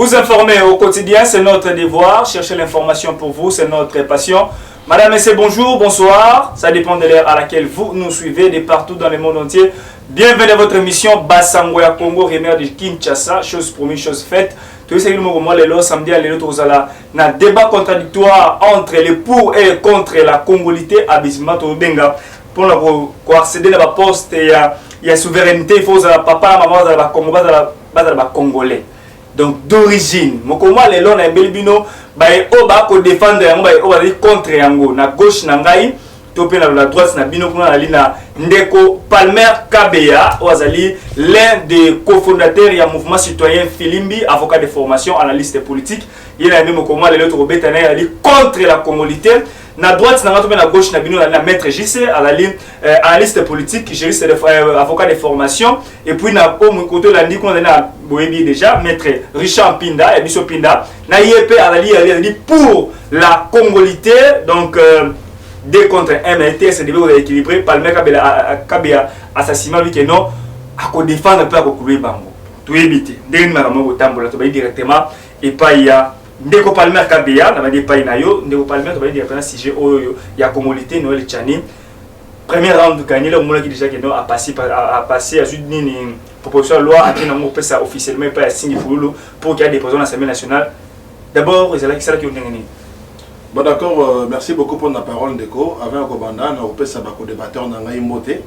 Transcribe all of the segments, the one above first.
Vous informer au quotidien, c'est notre devoir. Chercher l'information pour vous, c'est notre passion. Madame, Messieurs, bonjour, bonsoir. Ça dépend de l'heure à laquelle vous nous suivez de partout dans le monde entier. Bienvenue à votre émission Basango ya Congo, Rémère de Kinshasa. Chose promise, chose faite. Tout ce qui nous samedi à l'autre, un débat contradictoire entre les pour et les contre la congolité à Bismato Benga. Pour accéder à la poste, il y a souveraineté, il faut que papa, maman, les Congolais. Donc d'origine, mokoma lelo na belibino bae oba ko défendre yango bae oba contre yango na gauche na ngai to pe na la droite na bino kuna ali na Ndeko Palmer Kabeya ozali l'un des cofondateurs ya mouvement citoyen Filimbi, avocat de formation, analyste politique. Il a même mokoma lelo to betana ali contre la congolité. Na droite na na gauche na bino na maître JC à la ligne analyste politique, juriste avocat de formation, et puis na au côté la dit qu'on a boyebi déjà maître Richard Pinda et Biso Pinda na IEP à la ligne pour la congolité. Donc 2 contre 1 mais c'est devait équilibré. Palmer Kabea assassinat lui que non à ko défendre pas ko couler bango tout éviter ndenge makambo ko tambola to bayi directement et pas il y a Ndeko Palmer Kabeya na badi pai na yo Ndeko Palmer to badi directement sujet oyo ya congolité Noël Tchani premier round gagné le monde qui déjà que non a passé à nini proposition de loi à qui non peut ça officiellement pas signé pour qu'il y ait des déposé dans l'Assemblée nationale. D'abord c'est là qui on est. Bon d'accord, merci beaucoup pour la parole Ndeko. Avant Kobanda on peut ça ba ko débatteur na ngai moté.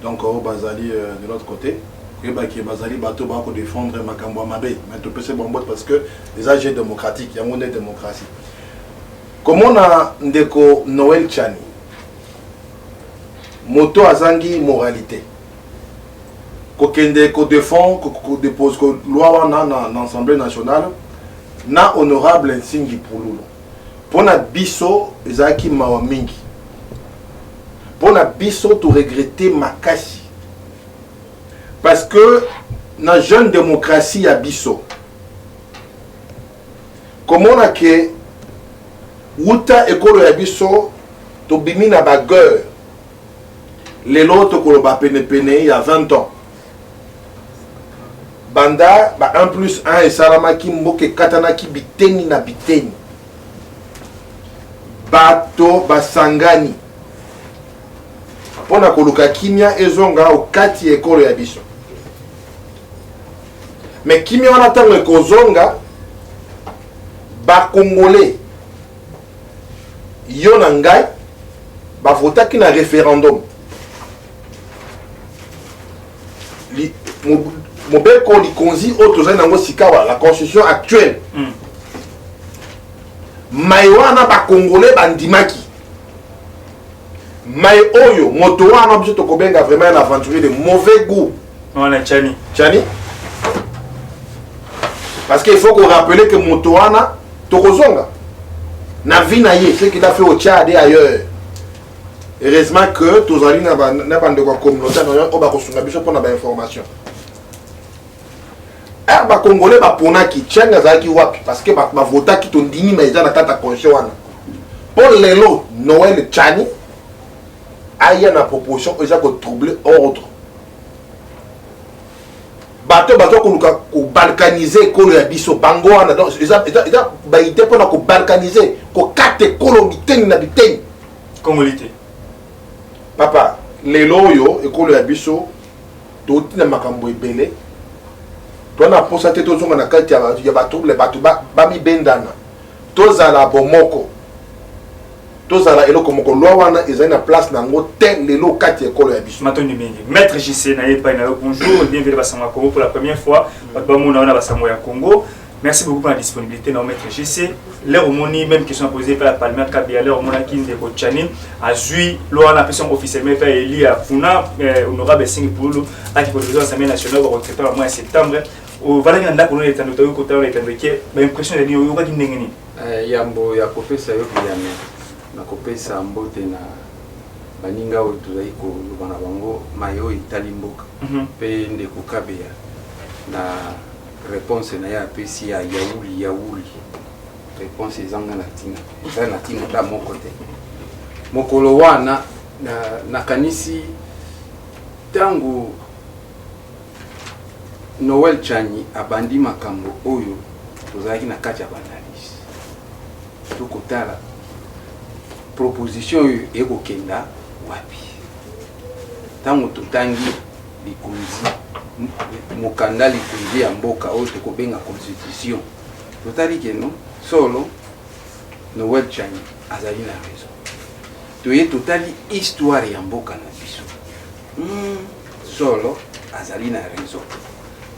Donc au Bazali de l'autre côté. Que Bazali bateau ba ko défendre makambo mabe. Mais tout peut se bon parce que les âges démocratiques, il y a une démocratie. Comment on a Ndeko Noël Tchani moto azangi moralité. Ko kende ko défend ko dépose ko loi wana na l'Assemblée nationale na honorable Nsingi Pululu. Pona biso ezaki mawa mingi. Pona biso to regretter makasi. Parce que dans la jeune démocratie à biso, comment on a que Wuta école à biso to bimi na bagueur les lots ko ba pene il y a 20 ans. Banda ba 1 plus 1 et salamaki mboke katana ki biteni na biteni. Bato basangani. Pona koluka kimia ezonga au kati école ya biso. Mais kimia wana tango ekozonga ba congolais yo na ngai ba votaki na référendum. Mobeko likonzi otoza nango sikawa la constitution actuelle. Maiwana ba congolais bandimaki. Mais oyo moto wana biso tokobenga vraiment un aventurier de mauvais goût. On a Tchani. Tchani. Parce qu'il faut qu'on rappelle que moto wana tokozonga. Na vie na ye, ce qu'il a fait au Tchad et ailleurs. Heureusement que tous ali na bande ko communauté on ba ko sunga biso pour na ba information. Ba congolais ba ponaki tchanga zaki wapi parce que ba vota ki to ndini mais za na tata conscience wana. Pour lelo Noël Tchani il y a une proposition qui a troublé ordre. Bato ko balkaniser ko ya biso bango wana donc ils a baité pour ko balkaniser ko kate ko biteni na biteni congolité. Papa lelo yo ekolo ya biso to tina makambo ebele. To na posa te to zonga na kati ya bato le bato ba mi bendana. To za la bomoko. Tous à l'éloi comme on wana ils ont une place dans l'hôtel les lots 4 écoles à biso. Matoni mingi. Maître JC na yepa na bonjour, bienvenue à Basango Congo pour la première fois. Batbamona na Basango ya Congo. Merci beaucoup pour la disponibilité dans Maître JC. L'air au moni même question posée par la Palmer Kabeya l'air au mona kin de Tchani a jui loi na personne officiellement par Eli à Funa honorable Nsingi Pululu à qui conduisait l'Assemblée nationale au recrutement au mois de septembre. Au valanga ndako no etando to ko tawo etando ke ba impression de ni yo ka ndengeni. Yambo ya kopesa yo kiyame. Na kopesa mbote na baninga oyo tozali koloba na bango mayo itali mboka mpe Ndeko Kabeya na réponse na ye apesi ya yauli réponse ezanga na ntina eza na ntina ta moko te mokolo wana nakanisi ntango Noël Tchani abandi makambo oyo tozalaki na kati ya banalyse tokotala proposition oyo ekokenda wapi ntango totangi likonzi mokanda likonzi ya mboka oyo tokobenga constitution totali keno solo Noël Chani azali na raison toye totali histoire ya mboka na biso solo azali na raison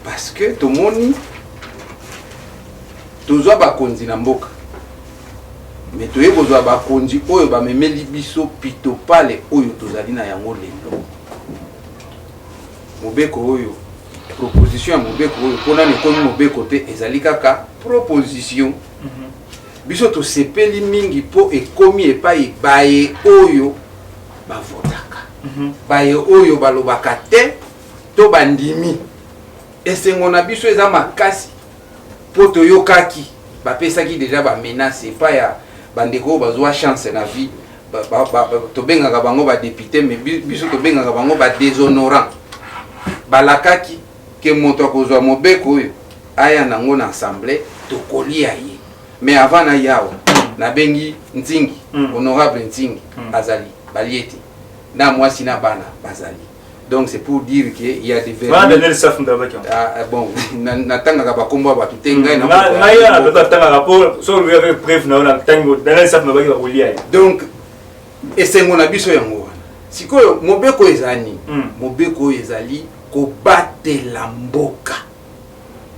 parce que tomoni tozwa bakonzi na mboka mais toye kozwa bakonzi oyo bamemeli biso pito pale oyo tozali na yango lelo mobeko oyo proposition ya mobeko oyo mpona nekomi mobeko te ezali kaka proposition biso tosepeli mingi mpo ekomi epai baye oyo bavotaka baye oyo balobaka te to bandimi esengo na biso eza makasi mpo toyokaki bapesaki deja bamenase epai ya bandeko oyo bazwa chance na vie tobengaka bango badepute mais biso tobengaka bango badéshonorant balakaki ke moto akozwa mobeko oyo aya nango na assemblée tokolia ye mais avant na yawa nabengi Ntingi honorable Ntingi azali balieti na mwasi na bana bazali donc c'est pour dire que il y a des bon natanga ba kombo ba tutenga na ya natanga rapport so lui avec bref na tango dans saf na ba kolia donc esengo na biso yango sikoyo mobeko ezani mobeko ezali ko batela mboka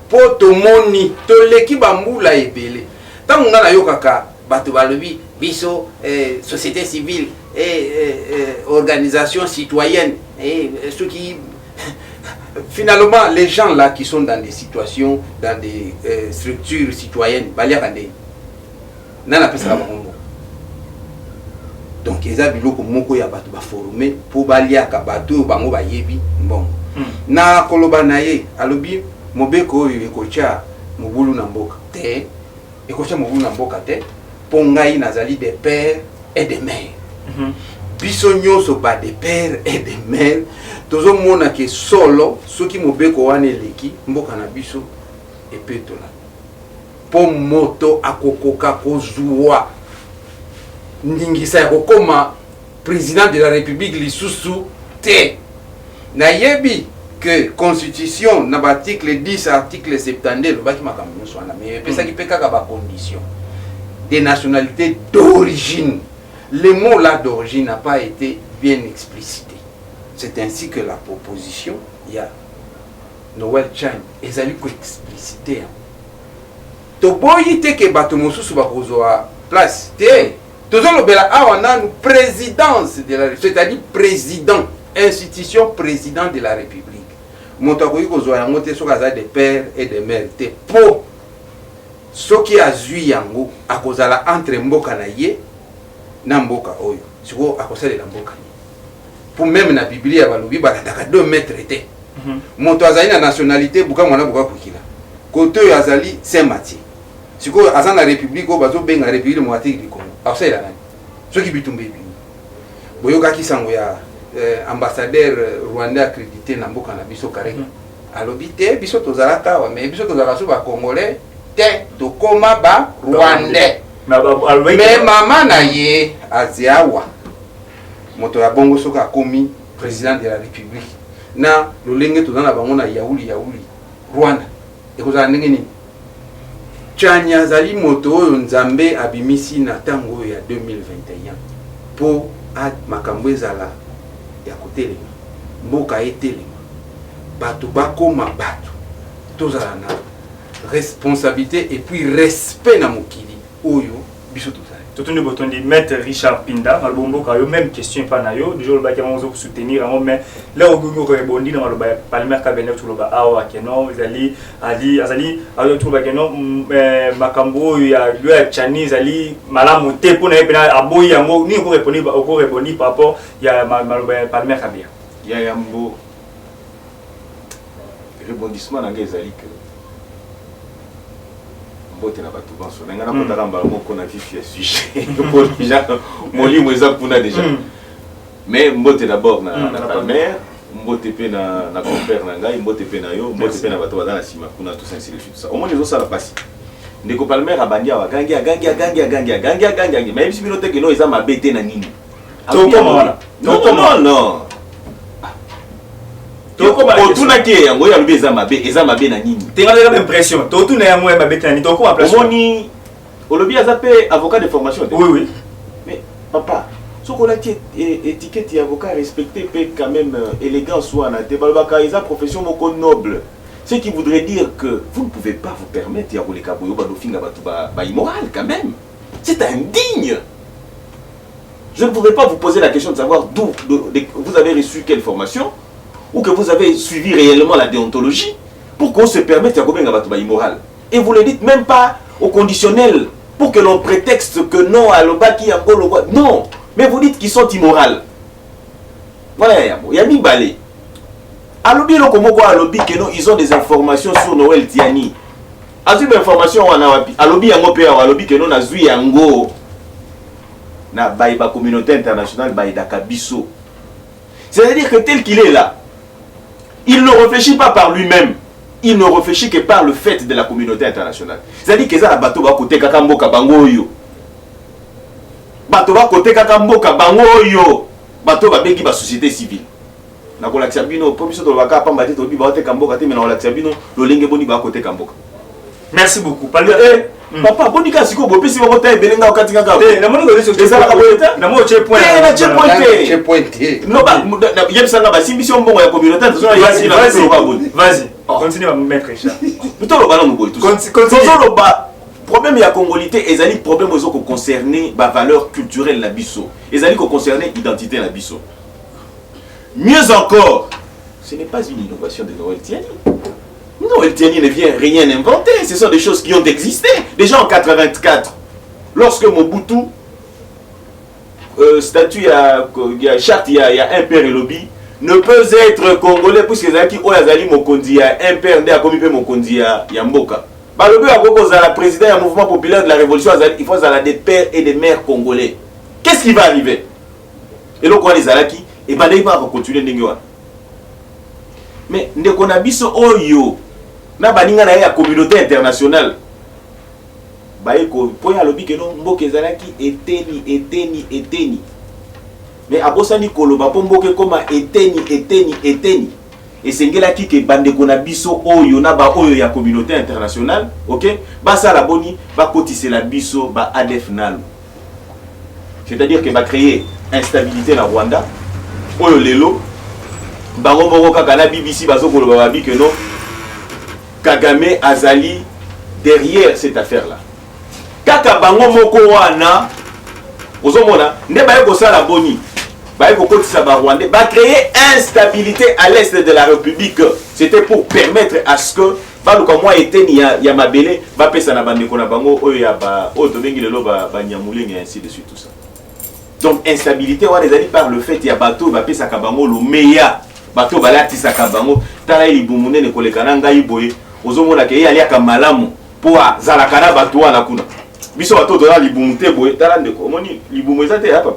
po tomoni toleki bambula ebele tango nga nayokaka bato balobi biso société civile organisation citoyenne ceux qui finalement les gens là qui sont dans des situations dans des structures citoyennes baliaka nde nana pesaka bango donc eza biloko moko ya bato baforme po baliaka bato bango bayebi mbongo na koloba na ye alobi mobeko oyo ekotya mobulu na mboka te ekotya mobulu na mboka te po ngai nazali des pères et des mères biso nyonso ba des pères et des mères tozomona ke solo soki mobeko wana eleki mboka na biso epetola po moto akokoka kozwa ndingisa ya kokoma président de la république lisusu te nayebi que constitution na article 10 article 72 lobaki makambo nyonso wana mais epesaki mpe kaka bacondition des nationalités d'origine. Le mot là d'origine n'a pas été bien explicité. C'est ainsi que la proposition, il y a Noël Chan, ils allaient expliciter. Toboyi te ke bato mosusu bakozwa place te. Tozolo bela awana nous présidence de la République, c'est-à-dire président, institution président de la République. Moto akoyi kozwa yango te soka za des pères et des mères te po soki azui yango akozala entre mboka na ye na mboka oyo siko akosalela mboka ni pour même na biblia balobi balandaka 2 mètres te moto azali na nationalité buka mwana buka kukila kote oyo azali Saint Mathieu siko aza na république oyo bazobenga république démocratique du Congo akosalela nani soki bitumba ebimi boyokaki sango ya ambassadeur rwandais accrédité na mboka na biso kareka alobi te biso tozalaka wa mais biso tozalaka so ba congolais te tokoma ba rwandais mais mama na ye aziawa moto ya bongo soka komi président de la république na lolenge tozana bango na yauli Rwanda ekozala ndenge nini Chanya zali moto oyo nzambe abimisi na tango ya 2021 po makambo ezala ya kotelema mboka etelema bato bakoma bato tozala na responsabilité et puis respect na mokili oyo biso tozali totondi botondi maître Richard Pinda malbombo ka yo même question pa na yo déjà le baki mazo soutenir en mais là au gogo rebondi na maloba parlementaire cabinet tout le ba awa keno ezali azali ayo tout ba keno makambo ya lui a chani ezali malamu te pona epena aboyi yango ni ko rebondi par rapport ya maloba parlementaire cabinet ya yambo rebondissement na ngezali que bote na bato banso na ngana kotaka mbala moko na vif ya sujet pour déjà moli mweza kuna déjà mais mbote d'abord na palmer mbote pe na compère na ngai mbote pe na yo mbote pe na bato bazana sima kuna tout ça ainsi de suite ça au moins les autres ça la passe ndeko Palmer abandi awa gangi même si binote que no eza mabete na nini non otunaki yango oyo alobi eza mabe na nini tenga impression totuna yango ya mabete na nini tokoma place omoni olobi aza pe avocat de formation oui mais papa soki olati étiquette ya avocat respecté pe quand même élégance wana te balobaka eza profession moko noble. Ce qui voudrait dire que vous ne pouvez pas vous permettre ya koleka boyo badofinga bato ba immoral quand même. C'est indigne. Je ne voudrais pas vous poser la question de savoir d'où vous avez reçu quelle formation ou que vous avez suivi réellement la déontologie pour qu'on se permette ya kobenga bato ba immoral. Et vous ne le dites même pas au conditionnel pour que l'on prétexte que non à l'obaki non, mais vous dites qu'ils sont immoraux. Voilà, il y a mis balai. Alobi lo komoko alobi que non, ils ont des informations sur Noël Tiani. Azui des informations wana wapi. Alobi yango pe alobi que non azui yango na baïba communauté internationale baïda kabiso. C'est-à-dire que tel qu'il est là, il ne réfléchit pas par lui-même. Il ne réfléchit que par le fait de la communauté internationale. C'est-à-dire que ça la bateau va côté kakamboka bango yo. Bateau va côté kakamboka bango yo. Bateau va bengi ba société civile. Na ko la bino po biso to baka pamba te to bi ba te kamboka te mais na la bino lo lenge boni ba côté kamboka. Merci beaucoup. Parle papa boni ka siko bo pesi ba kota ebelenga okati kaka. Na moni ko leso eza ka boyeta. Na mo che point. Na che point. Che point. No ba yebsanga ba simbition mbongo ya communauté vas-y. Continue à me mettre Richard. Plutôt le ballon nous tout. Continue. Problème ya congolité ezali problème aux autres concerné ba valeur culturelle la biso. Ezali ko concerné identité la biso. Mieux encore, ce n'est pas une innovation de Noël Tiani. Noël Tiani ne vient rien inventer. Ce sont des choses qui ont existé. Déjà en 84, lorsque Mobutu, statut, il y a charte, il y a un père et lobby, ne peut être congolais puisque Zaki Oyazali Mokondi, il y a un père de Akomipe Mokondi, il y a Mboka. Le but à la président du mouvement populaire de la révolution, il faut des pères et des mères congolais. Qu'est-ce qui va arriver? Et donc, on les Zalaki. Et bien, il va continuer de faire. Mais, on a vu oyo, na baninga na la communauté internationale. Pour y lobby que non, mboke ezalaki eteni. Mais abosani koloba po mboke koma eteni. Et c'est ngelaki ke bande kona biso oyo na ba oyo ya communauté internationale, OK? Ba ça la boni, ba kotise la biso ba ADF nalo. C'est-à-dire que va créer instabilité na Rwanda. Oyo lelo bango moko kaka na BBC bazokolo babi que non Kagame azali derrière cette affaire là kaka bango moko wana ozomona nde baye ko sala boni baye ko kotisa ba Rwandais ba créer instabilité à l'est de la République. C'était pour permettre à ce que baluka moi eteni ya mabele ba pesa na bande ko na bango oyo ya ba oyo to bengi lelo ba nyamulenga ainsi de suite tout ça. Donc instabilité on les a dit par le fait il y a bateau va pesa kabango lo meya bateau balati sa kabango tala ili bumune ne kolekana ngai boye ozomona ke yali aka malamu po azalakana bateau na kuna biso bateau to li bumute boye tala ndeko omoni libumu ezate hapa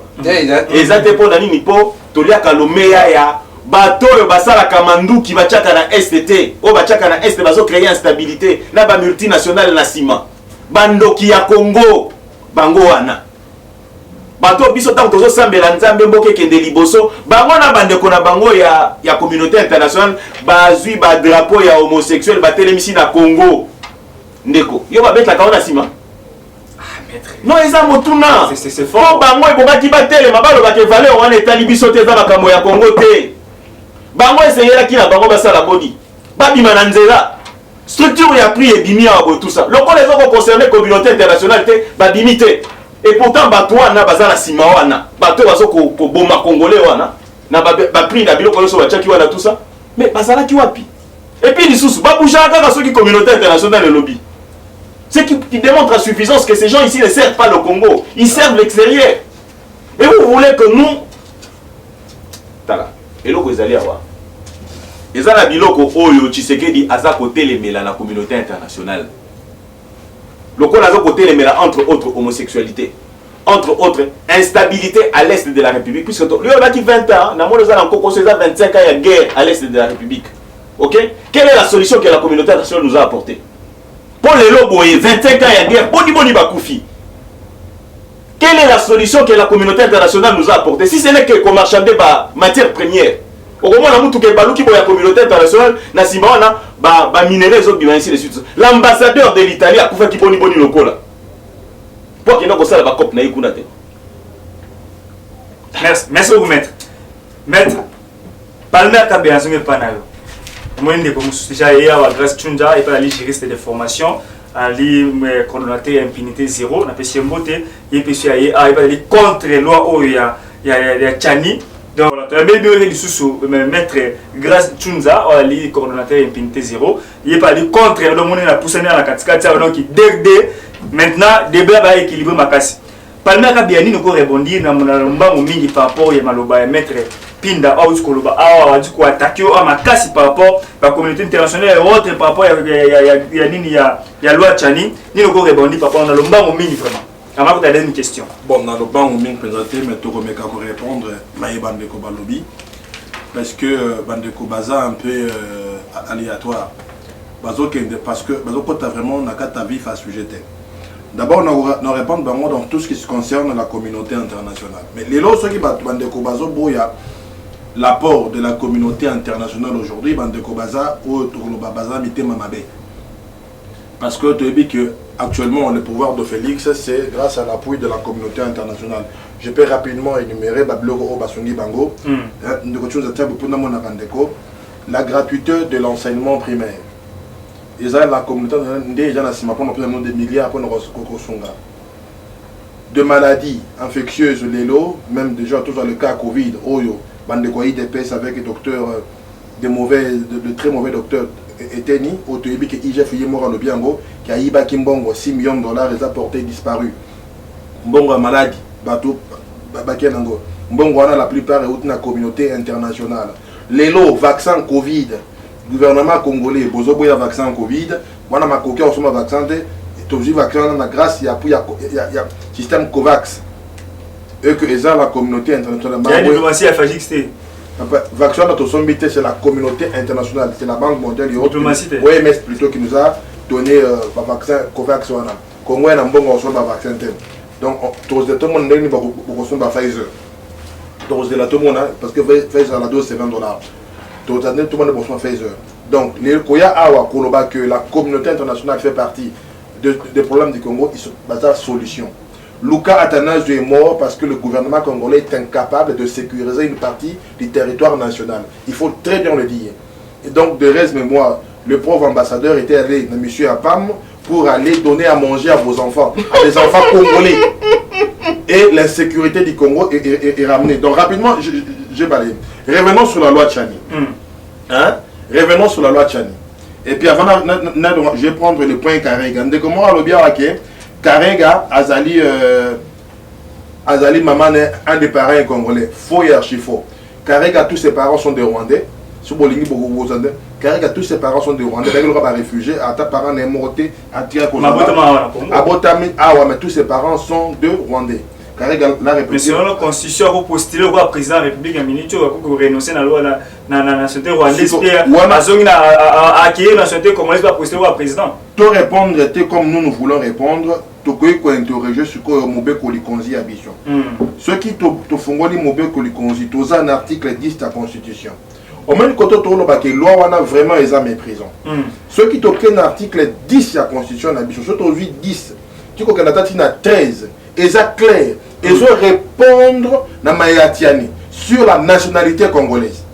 ezate po na nini po toliaka lo meya ya bateau yo basala kamanduki bachaka na STT o bachaka na est bazo créer instabilité na ba multinationale na sima bandoki ya Congo bango wana bato biso tant tozo sambela nzambe mboke kende liboso bango na bandeko na bango ya communauté internationale bazui ba drapeau ya homosexuel ba telemisi na Congo ndeko yo ba betla kaona sima non eza motuna c'est fort bango ebobaki ba telema balo ba ke valeur wana etali biso te za makambo ya Congo te bango esengela ki na bango basala boni babima na nzela structure ya prix ebimi ya bo tout ça loko les autres concernés communauté internationale te babimi te. Et pourtant, bateau wana bazala sima wana, bateau bazo ko boma congolais wana, na ba prix na biloko so bachaki wana tout ça. Mais bazala ki wapi? Et puis les sous, ba bouja kaka ceux qui communauté internationale et lobby. C'est qui démontre à suffisance que ces gens ici ne servent pas le Congo, ils servent l'extérieur. Et vous voulez que nous tala, eloko ezali awa. Ezala biloko oyo Tshisekedi aza côté les mela la communauté internationale. Le col a côté les mélanges entre autres homosexualité, entre autres instabilité à l'est de la République, puisque lui on a dit 20 ans, n'a encore construit 25 ans il y a guerre à l'est de la République. OK? Quelle est la solution que la communauté internationale nous a apportée? Pour les lobos, 25 ans il y a guerre, boni bakoufi. Quelle est la solution que la communauté internationale nous a apportée? Si ce n'est que comme marchander matière première. Au moment où nous avons la communauté internationale, nous avons minéraux et ainsi de suite. L'ambassadeur de l'Italie a fait boni lokola. Pour qu'il n'y ait pas de COP. Merci beaucoup, maître. Maître, Palmer Kabéazou n'est pas là. Moi, je suis allé à Grâce Tchunda et pas aller juriste de formation. Ali coordonnateur impunité zéro, on a fait Mbote, et puis il y a contre la loi où il y a Tchani. Donc, on a bien maître Grâce Tchunza, ali coordonnateur impunité zéro, il pas aller contre le monde a poussé dans la catégorie donc dégdé maintenant débat va équilibrer ma casse. Palmer Kabiani nous rebondir dans mon mingi par rapport à maloba maître Pinda au Koloba a dit quoi attaquer à ma casse par rapport à la communauté internationale et autres par rapport à loi Tchani ni nous rebondir par rapport à le mingi vraiment. Alors vous avez une question. Bon, dans le banc, on m'a présenté, mais tout le monde a répondre, Maïe Bandeko Balobi, parce que Bandeko Baza un peu aléatoire. Parce que quand tu as vraiment un vif à sujet. D'abord, on répond dans tout ce qui se concerne la communauté internationale. Mais les lots qui Bandeko Baza, il y a l'apport de la communauté internationale aujourd'hui, Bandeko Baza, ou Tourouba Baza, Mité Mamabe. Parce que tu as dit que actuellement, le pouvoir de Félix, c'est grâce à l'appui de la communauté internationale. Je peux rapidement énumérer la gratuité de l'enseignement primaire. Ils ont la communauté de milliards de maladies infectieuses, même déjà tout dans le cas Covid, Oyo, IDPS avec des docteurs, de très mauvais docteurs. Eteni, au Toyebi que IGF Yemora le Biango, qui a Iba Kimbongo, 6 millions de dollars, les a portés disparus. Mbongo maladie, bateau, Bakenango. Mbongo a la plupart est dans la communauté internationale. Les lots, vaccin Covid, gouvernement congolais, Bozobo a vaccin Covid, voilà ma coquille, on a vaccin, et tout vaccin, grâce il y a système COVAX. Et que les la communauté internationale. Il y a une diplomatie à FAGXT. Vaccin c'est la communauté internationale, c'est la Banque mondiale et autres. OMS plutôt qui nous a donné le vaccin COVAX. Congo a un bon vaccin. Donc, tout le monde a un Pfizer. Tout le monde parce que Pfizer la dose c'est $20. Tout le monde a un Pfizer. Donc, que la communauté internationale fait partie des problèmes du Congo, ils sont basés à solution. Luka Athanasio est mort parce que le gouvernement congolais est incapable de sécuriser une partie du territoire national. Il faut très bien le dire. Et donc, de reste mémoire, le pauvre ambassadeur était allé, M. Apam, pour aller donner à manger à vos enfants, à des enfants congolais. Et l'insécurité du Congo est ramenée. Donc, rapidement, j'ai balayé. Revenons sur la loi Tchani. Revenons sur la loi Tchani. Et puis, avant, je vais prendre le point carré. Comment on a bien raqué? Karega, Azali Maman est un des parents congolais. Faux et archi faux. Karega, tous ses parents sont des Rwandais. Karega, tous ses parents sont des Rwandais. Il y a des réfugiés. Ta parent est mort. Mais tous ses parents sont de Rwandais. Mais selon la constitution, vous postulez au président de la République, vous renoncez à la loi de la nationalité rwandaise. À acquérir la nationalité congolaise, vous postulez au président. Tout répondre comme nous voulons répondre. Tout interroger sur quoi Mobé Kolikonzi ambition. Ceux qui te font Mobé Kolikonzi, tu as un article 10 de la Constitution. Au même côté, tu as que loi on a vraiment les âmes prison. Ceux qui ont un article 10 de la Constitution ambition, ceux qui ont 10, tu as un 13. Et ça clair, ils ont répondre dans Mayatiani sur la nationalité congolaise.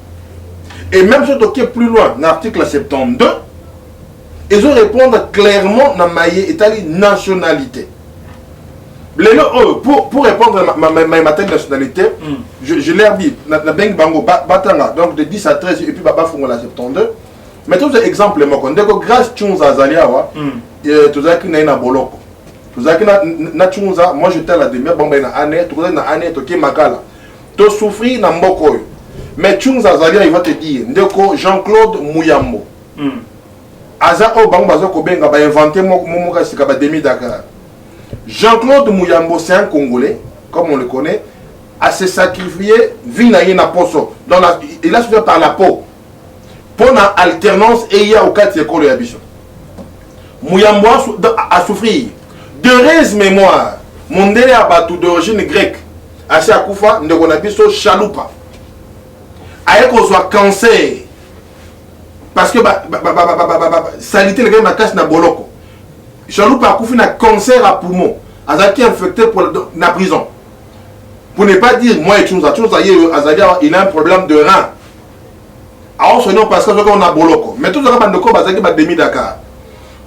Et même si tu es plus loin, dans l'article 72, ils ont répondre clairement dans la nationalité. Pour répondre à ma nationalité, je l'ai dit, donc de 10 à 13, et puis Baba Fongo la 72. Mais tous les exemples, grâce à Azaliawa, tu as qu'il y a un boloko. Moi j'étais à la demi année, tu as année, tu as makala. Tu souffrir dans Mboko. Mais Tchunza Zalia, il va te dire, Jean-Claude Mouyambo. Aza o bango bazo kobenga ba inventer momoka sikaba demi Dakar. Jean-Claude Mouyambo, c'est un Congolais, comme on le connaît, a se sacrifié vinaïe na poso. Il a souffert par la peau. Pour la alternance et il y a au 4 écoles et habitudes. Muyambo a souffrir. D'heureuse mémoire, mon délai a battu d'origine grecque. Assez à Koufa, nous avons vu chaloupa. Avec qu'on soit cancer. Parce que salité le gars ma casse na boloko. Chaloupa a Koufi na cancer à poumon. Azaki infecté pour la prison. Pour ne pas dire, moi et Tchouza, il a un problème de rein. Alors, ce nom parce que on a boloko. Mais tout ça, on a demi Dakar.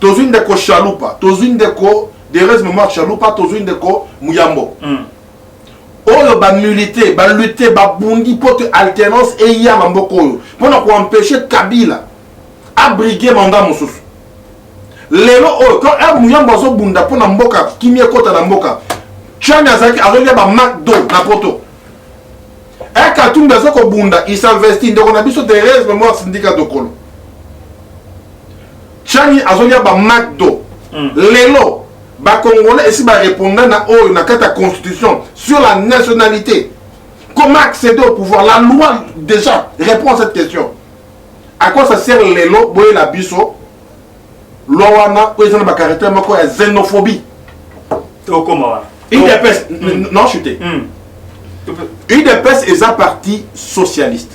Tous une de ko chaloupa, tous une de ko, des restes mémoire chaloupa, tous une de ko muyambo. Oh, ba militer, ba lutter, ba bundi pour que alternance et y a mamboko. Pour empêcher Kabila à briguer mandat moussous. Lelo, oh, quand un muyambo so bunda pour namboka, qui m'y kota namboka. Chania Zaki a relié à McDo, Napoto. Un cartoon de Zoko Bunda, il s'investit dans un abysse de reste mémoire syndicat de Kolo. Chani a relié à McDo. Lelo, ba Congolais, et si ba répondant à la constitution sur la nationalité. Comment accéder au pouvoir? La loi déjà répond à cette question. À quoi ça sert Lelo, boye la biso? Loana, ou ils ont un caractère, mais xénophobie. Comment? UDPS, non chuté. UDPS est un parti socialiste.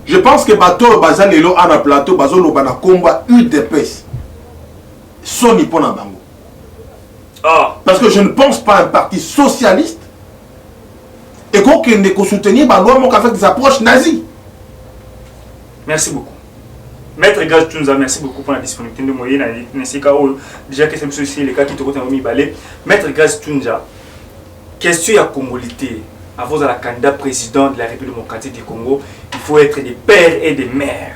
Je pense que Bato Bazal Lelo a un plateau, Bazol Obana combat UDPS. Soni Pona Bango. Parce que je ne pense pas un parti socialiste et qu'on ne soutenir la loi avec des approches nazies. Merci beaucoup. Maître Gaz Tchounza, merci beaucoup pour la disponibilité de moyens. Déjà que c'est le cas qui te retient balai. Maître Gaz Tchounza, question à Congolité. Avant de la candidat président de la République démocratique du Congo, il faut être des pères et des mères.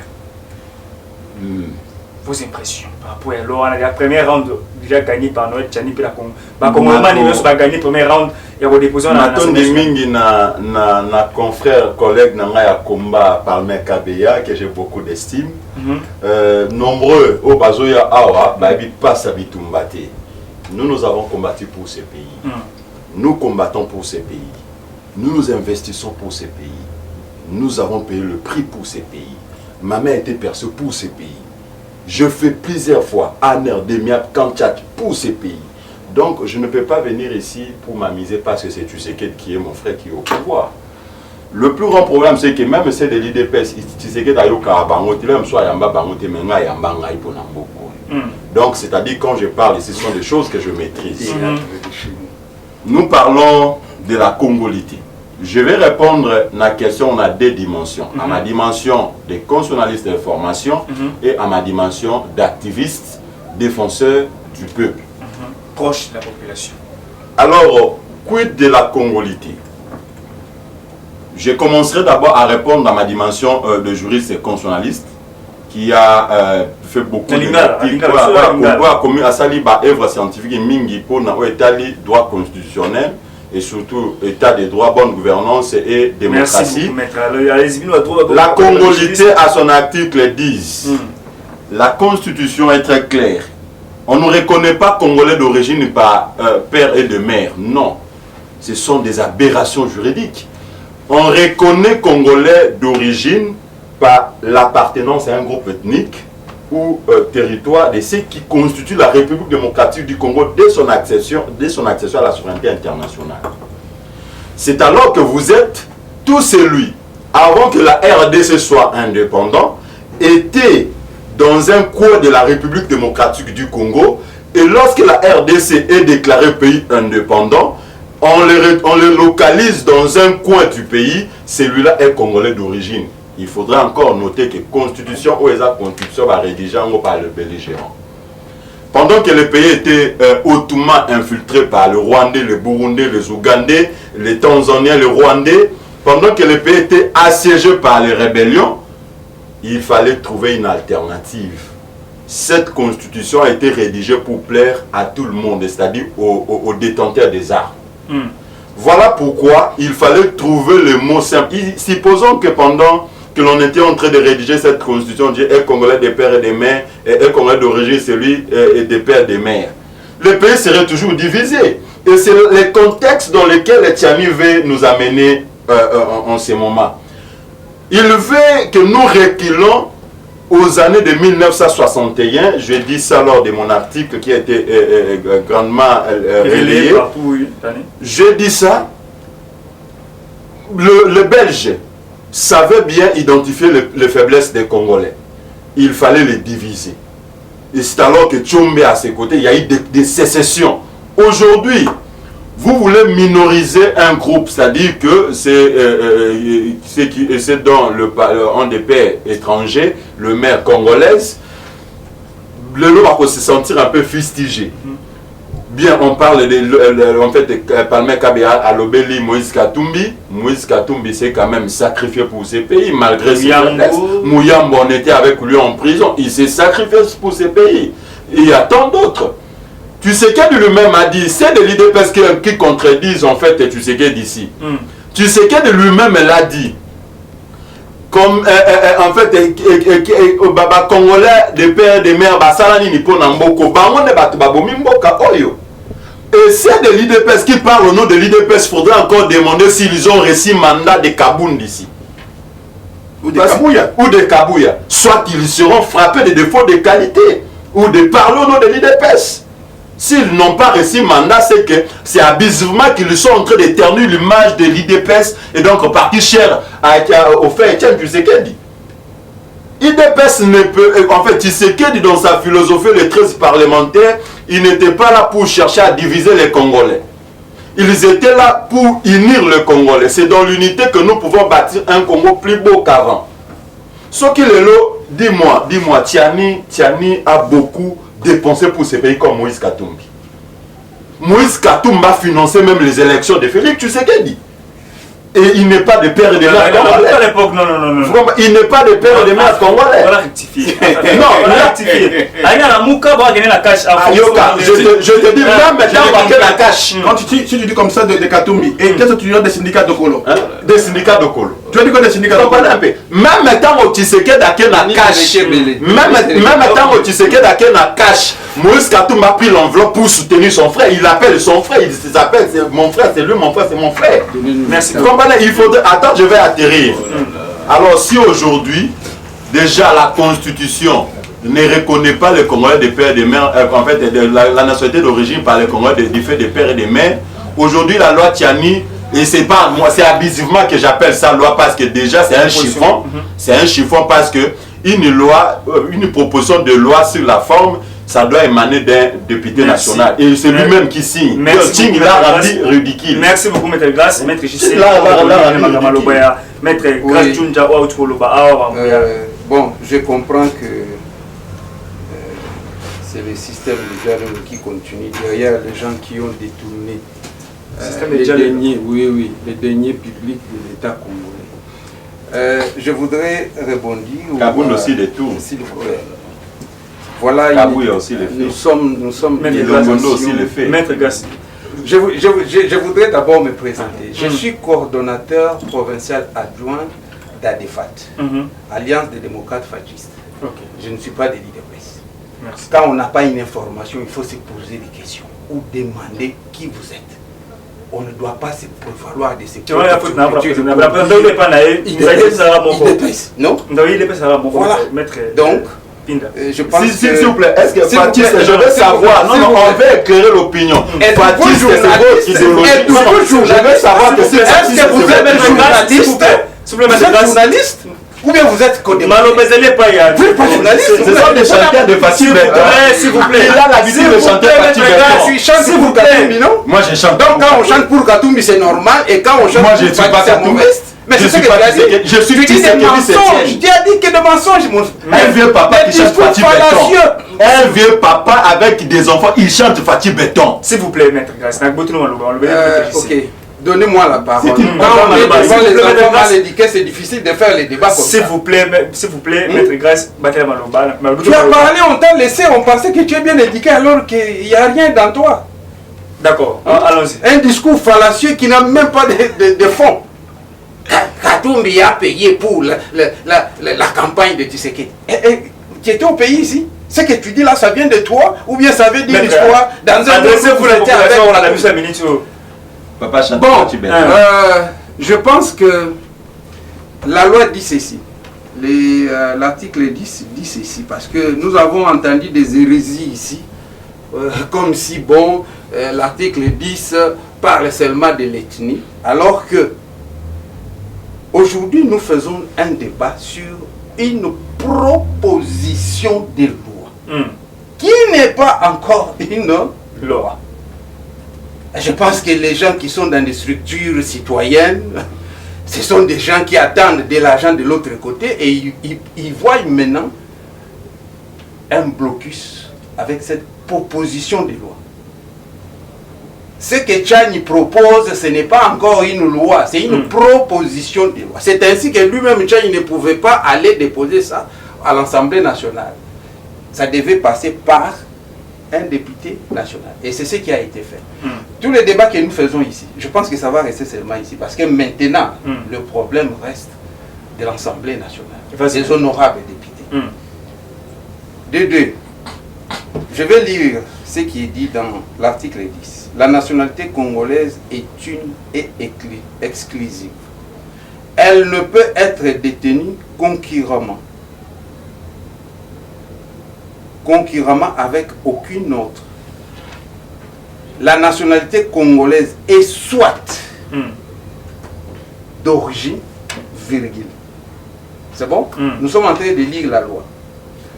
Vos impressions par rapport à l'or, la première round déjà gagnée par Noël Tchani puis la Congo. Congo va gagner première round. Il y a des dépositions na mingi na confrère collègue Nangaya Komba Palmer Kabeya que j'ai beaucoup d'estime. Nombreux au Bazoya Awa babi passe habitumbate. Nous avons combattu pour ces pays. Nous combattons pour ces pays. Nous investissons pour ces pays. Nous avons payé le prix pour ces pays. Ma mère était perçue pour ces pays. Je fais plusieurs fois Aner, Demiap, Kamtchat pour ces pays. Donc je ne peux pas venir ici pour m'amuser parce que c'est Tshisekedi qui est mon frère qui est au pouvoir. Le plus grand problème c'est que même c'est de l'IDPS, Tshisekedi a eu Karabango, il aime soit Yamba Bangote, mais il y a Yamba Ngai pour Namboko. Donc c'est-à-dire quand je parle, ce sont des choses que je maîtrise. Nous parlons de la Congolité. Je vais répondre à la question, on a deux dimensions. À ma dimension de constitutionnaliste d'information et à ma dimension d'activiste, défenseur du peuple. Proche de la population. Alors, quid de la Congolité? Je commencerai d'abord à répondre à ma dimension de juriste et constitutionnaliste qui a fait beaucoup d'articles à Saliba, œuvre scientifique mingi pour l'état droit constitutionnel et surtout état de droit, bonne gouvernance et démocratie. La Congolité à son article 10. La constitution est très claire. On ne reconnaît pas Congolais d'origine par père et de mère. Non. Ce sont des aberrations juridiques. On reconnaît Congolais d'origine par l'appartenance à un groupe ethnique ou territoire de ce qui constitue la République démocratique du Congo dès son accession à la souveraineté internationale. C'est alors que vous êtes tout celui, avant que la RDC soit indépendante, était dans un coin de la République démocratique du Congo, et lorsque la RDC est déclarée pays indépendant, on le localise dans un coin du pays, celui-là est congolais d'origine. Il faudra encore noter que la constitution ou la constitution va rédiger par le belligérant. Pendant que le pays était hautement infiltré par le Rwandais, le Burundais, les Ougandais, les Tanzaniens, les Rwandais, pendant que le pays était assiégé par les rébellions, il fallait trouver une alternative. Cette constitution a été rédigée pour plaire à tout le monde, c'est-à-dire aux détenteurs des armes. Voilà pourquoi il fallait trouver le mot simple. Supposons que pendant que l'on était en train de rédiger cette constitution, on dit un Congolais des pères et des mères, et un Congolais d'origine, celui des pères et des mères. Le pays serait toujours divisé. Et c'est le contexte dans lequel Tchani veut nous amener en ce moment. Il veut que nous reculons aux années de 1961, je dis ça lors de mon article qui a été grandement relayé. Je dis ça, le Belge savait bien identifier les faiblesses des Congolais. Il fallait les diviser. Et c'est alors que Tchombe à ses côtés, il y a eu des sécessions. Aujourd'hui, vous voulez minoriser un groupe, c'est-à-dire que c'est dans un des pères étrangers, le maire congolaise, le lot va se sentir un peu fustigé. Bien, on parle en fait de Palmer Kabea à l'Obéli, Moïse Katumbi. Moïse Katumbi s'est quand même sacrifié pour ses pays, malgré ses faiblesses. Mouyambo, on était avec lui en prison, il s'est sacrifié pour ses pays. Et il y a tant d'autres. Tshisekedi lui-même a dit, c'est des leaders qui contredisent en fait Tshisekedi d'ici. Tshisekedi lui-même l'a dit. Comme en fait, Baba Congolais, des pères, des mères, Basalani Nipo Namboko, Bamone Batubabomi Mboka Oyo. Et c'est des leaders qui parlent au nom de l'IDPS, il faudrait encore demander s'ils ont reçu mandat de Kaboun d'ici. Ou de Kabouya. Soit ils seront frappés de défauts de qualité, ou de parler au nom de l'IDPS. S'ils n'ont pas reçu mandat, c'est que c'est abusivement qu'ils sont en train d'éternuer l'image de l'IDPS et donc parti cher au fait Etienne Tshisekedi. IDPS ne peut, en fait, Tshisekedi dans sa philosophie, les 13 parlementaires, ils n'étaient pas là pour chercher à diviser les Congolais. Ils étaient là pour unir le Congolais. C'est dans l'unité que nous pouvons bâtir un Congo plus beau qu'avant. Ce qui est là, dis-moi, Tiani a beaucoup dépensé pour ces pays comme Moïse Katumbi. Moïse Katumbi a financé même les élections de Félix Tshisekedi. Et il n'est pas de père et de mère congolais. À l'époque, non. Il n'est pas de père et de mère congolais. On l'a rectifié. Non, on l'a rectifié. Je te dis, même maintenant, on va gagner la cash. Quand tu dis comme ça de Katumbi, et qu'est-ce que tu dis des syndicats de Kolo? Des syndicats de Kolo. Tu as dit quoi des syndicats de Kolo? Même maintenant, au Tshisekedi a la cash. Même maintenant, au Tshisekedi a la cash. Moïse Katumbi a pris l'enveloppe pour soutenir son frère. Il appelle son frère. Il s'appelle, c'est mon frère, c'est lui, mon frère, c'est mon frère. Merci. Il faudrait... Attends, je vais atterrir. Alors, si aujourd'hui, déjà la Constitution ne reconnaît pas les Congolais des pères et des mères, en fait, la nationalité d'origine par les Congolais du fait des pères et des mères, aujourd'hui, la loi Tiani, et c'est pas moi, c'est abusivement que j'appelle ça loi parce que déjà, c'est un chiffon. C'est un chiffon parce que une proposition de loi sur la forme, ça doit émaner d'un député national. Et c'est lui-même qui signe. Merci. Il a rendu ridicule. Merci beaucoup, Maître Grasse. Maître JC. Maître Grasse Djunja bon, je comprends que c'est le système déjà qui continue. Derrière les gens qui ont détourné les deniers publics de l'État congolais. Je voudrais rebondir. Kaboun aussi des tours. S'il vous plaît. Voilà, nous sommes aussi le fait. Maître Gassi. Je voudrais d'abord me présenter. Je suis coordonnateur provincial adjoint d'ADEFAT, Alliance des démocrates fascistes. Je ne suis pas de l'IDPS. Quand on n'a pas une information, il faut se poser des questions ou demander qui vous êtes. On ne doit pas se prévaloir de ces questions. Non. Voilà. Donc, je pense s'il vous plaît, est-ce que Fatis, je veux savoir, non, on veut éclairer l'opinion. Fatis, c'est votre idéologie. Je veux savoir que c'est est-ce que vous êtes journaliste ou bien vous êtes codé? Vous n'êtes pas journaliste. Ce sont des chanteurs de Fatis Beton. S'il vous plaît. Il a l'habitude de chanter Fatis Beton. Tu chantes pour Katumbi, non? Moi, je chante. Donc, quand on chante pour Katumbi, c'est normal. Et quand on chante pour Fatis, c'est mauvais. Mais c'est ce que tu as dit. Je suis tu dis des mensonges. Tu as dit que des mensonges, mon frère. Un vieux papa qui chante Fatis Beton. Un vieux papa avec des enfants, il chante Fatis Beton. S'il vous plaît, Maître Grasse. Ok. Donnez-moi la parole. Quand on est devant les enfants mal éduqués, c'est difficile de faire les débats comme ça. S'il vous plaît, Maître Grasse, Bakela Maloba. Tu as parlé, on t'a laissé, on pensait que tu es bien éduqué alors qu'il n'y a rien dans toi. D'accord, allons-y. Un discours fallacieux qui n'a même pas de fond. Katumbi a payé pour la campagne de Tshisekedi. Tu étais au pays ici? Ce que tu dis là, ça vient de toi ou bien ça veut dire l'histoire dans un adressez-vous la population. Papa chante bon, je pense que la loi dit ceci. l'article 10 dit ceci, parce que nous avons entendu des hérésies ici, comme si, bon, l'article 10 parle seulement de l'ethnie, alors que aujourd'hui nous faisons un débat sur une proposition de loi qui n'est pas encore une loi. Je pense que les gens qui sont dans des structures citoyennes, ce sont des gens qui attendent de l'argent de l'autre côté et ils voient maintenant un blocus avec cette proposition de loi. Ce que Tchani propose, ce n'est pas encore une loi, c'est une proposition de loi. C'est ainsi que lui-même, Tchani, ne pouvait pas aller déposer ça à l'Assemblée nationale. Ça devait passer par un député national. Et c'est ce qui a été fait. Tous les débats que nous faisons ici, je pense que ça va rester seulement ici, parce que maintenant, le problème reste de l'Assemblée nationale, des honorables députés. De deux, je vais lire ce qui est dit dans l'article 10. La nationalité congolaise est une et exclusive. Elle ne peut être détenue concurremment avec aucune autre. La nationalité congolaise est soit d'origine, virgule. C'est bon? Nous sommes en train de lire la loi.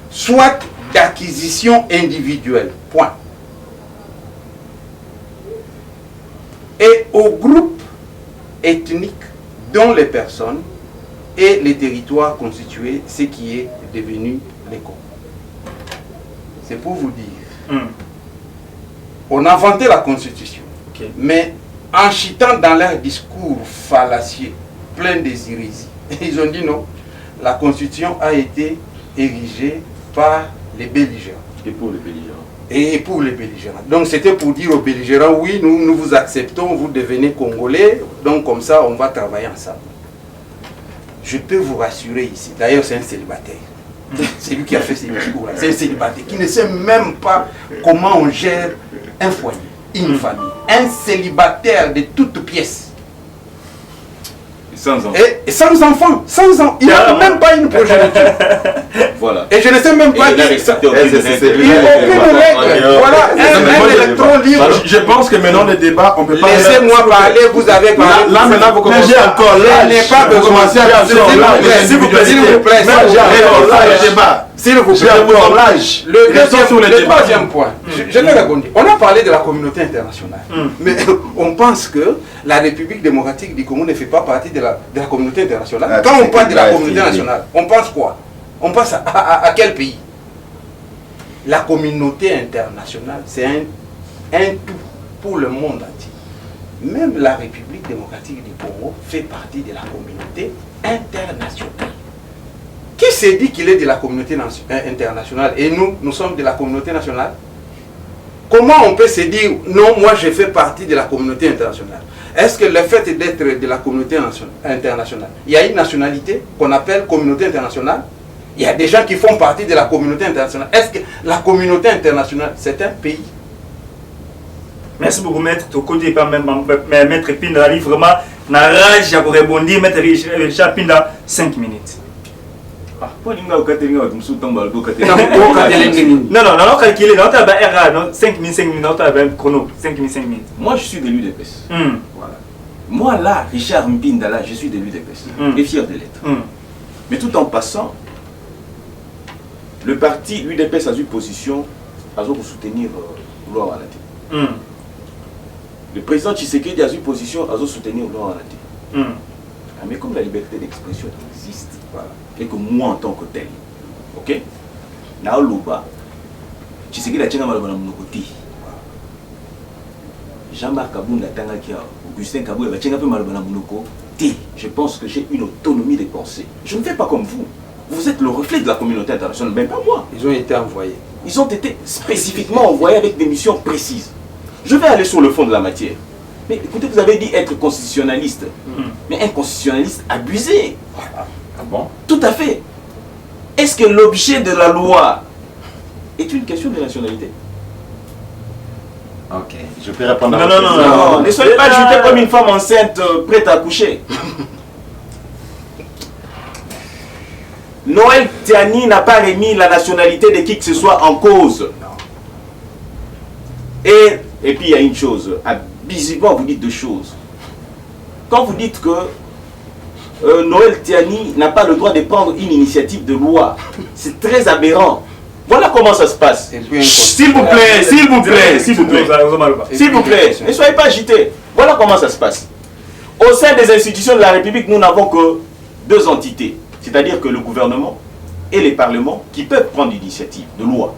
Soit d'acquisition individuelle, point. Et au groupe ethnique dont les personnes et les territoires constitués, ce qui est devenu les Congo. C'est pour vous dire. On a inventé la Constitution. Mais en chitant dans leur discours fallacieux, plein des hérésies, ils ont dit non. La Constitution a été érigée par les belligérants. Et pour les belligérants. Et pour les belligérants. Donc c'était pour dire aux belligérants, oui, nous vous acceptons, vous devenez Congolais, donc comme ça on va travailler ensemble. Je peux vous rassurer ici, d'ailleurs c'est un célibataire. C'est lui qui a fait ces discours-là. C'est un célibataire qui ne sait même pas comment on gère un foyer, une famille. Un célibataire de toutes pièces. Sans enfants. Et sans enfants. Il n'a même pas une progéniture. Voilà. Et je ne sais même pas il a respecté aucune règle. Voilà, un électron libre. Je pense que maintenant le débat, on peut pas. Laissez-moi parler, vous avez parlé. Là maintenant vous commencez encore là. N'est pas de commencer à s'il vous plaît, s'il vous plaît. Le débat. S'il vous plaît, le troisième point, je vais répondre. On a parlé de la communauté internationale, mais on pense que la République démocratique du Congo ne fait pas partie de la communauté internationale. Quand on parle de la communauté nationale, on pense quoi? On pense à quel pays? La communauté internationale, c'est un tout pour le monde entier. Même la République démocratique du Congo fait partie de la communauté internationale. Qui s'est dit qu'il est de la communauté internationale et nous sommes de la communauté nationale? Comment on peut se dire non, moi je fais partie de la communauté internationale? Est-ce que le fait d'être de la communauté internationale, il y a une nationalité qu'on appelle communauté internationale? Il y a des gens qui font partie de la communauté internationale. Est-ce que la communauté internationale, c'est un pays? Merci beaucoup, Maître Tokodi, pas même Maître Pinda, vraiment, na rage à rebondir, Maître Richard Pinda, 5 minutes. Non, calculé, 5 minutes, chrono, 5 minutes. Moi, je suis de l'UDPS. Voilà. Moi, là, Richard Mpinda, là, je suis de l'UDPS. Et fier de l'être. Mais tout en passant, le parti UDPS a eu position à soutenir Laurent Alati. Le président Tshisekedi a eu position à soutenir Laurent Alati. Mais comme la liberté d'expression existe, voilà, et que moi en tant que tel, ok, na oloba, Tshisekedi a tchenga malobana monokoti. Jean-Marc Kabunda tangaki Augustin Kabou a tchenga pe malobana monokoti. Je pense que j'ai une autonomie de pensée. Je ne fais pas comme vous. Vous êtes le reflet de la communauté internationale, même pas moi. Ils ont été envoyés. Ils ont été spécifiquement envoyés avec des missions précises. Je vais aller sur le fond de la matière. Mais écoutez, vous avez dit être constitutionnaliste. Mais un constitutionnaliste abusé. Ah bon? Tout à fait. Est-ce que l'objet de la loi est une question de nationalité? Ok, je peux répondre à Non, ne soyez pas ajouté comme une femme enceinte prête à accoucher. Noël Tiani n'a pas remis la nationalité de qui que ce soit en cause. Et puis il y a une chose, abusivement vous dites deux choses. Quand vous dites que Noël Tiani n'a pas le droit de prendre une initiative de loi, c'est très aberrant. Voilà comment ça se passe. S'il vous plaît, s'il vous plaît, s'il vous plaît, s'il vous plaît, ne soyez pas agités. Voilà comment ça se passe. Au sein des institutions de la République, nous n'avons que deux entités, c'est-à-dire que le gouvernement et les parlements qui peuvent prendre l'initiative de loi,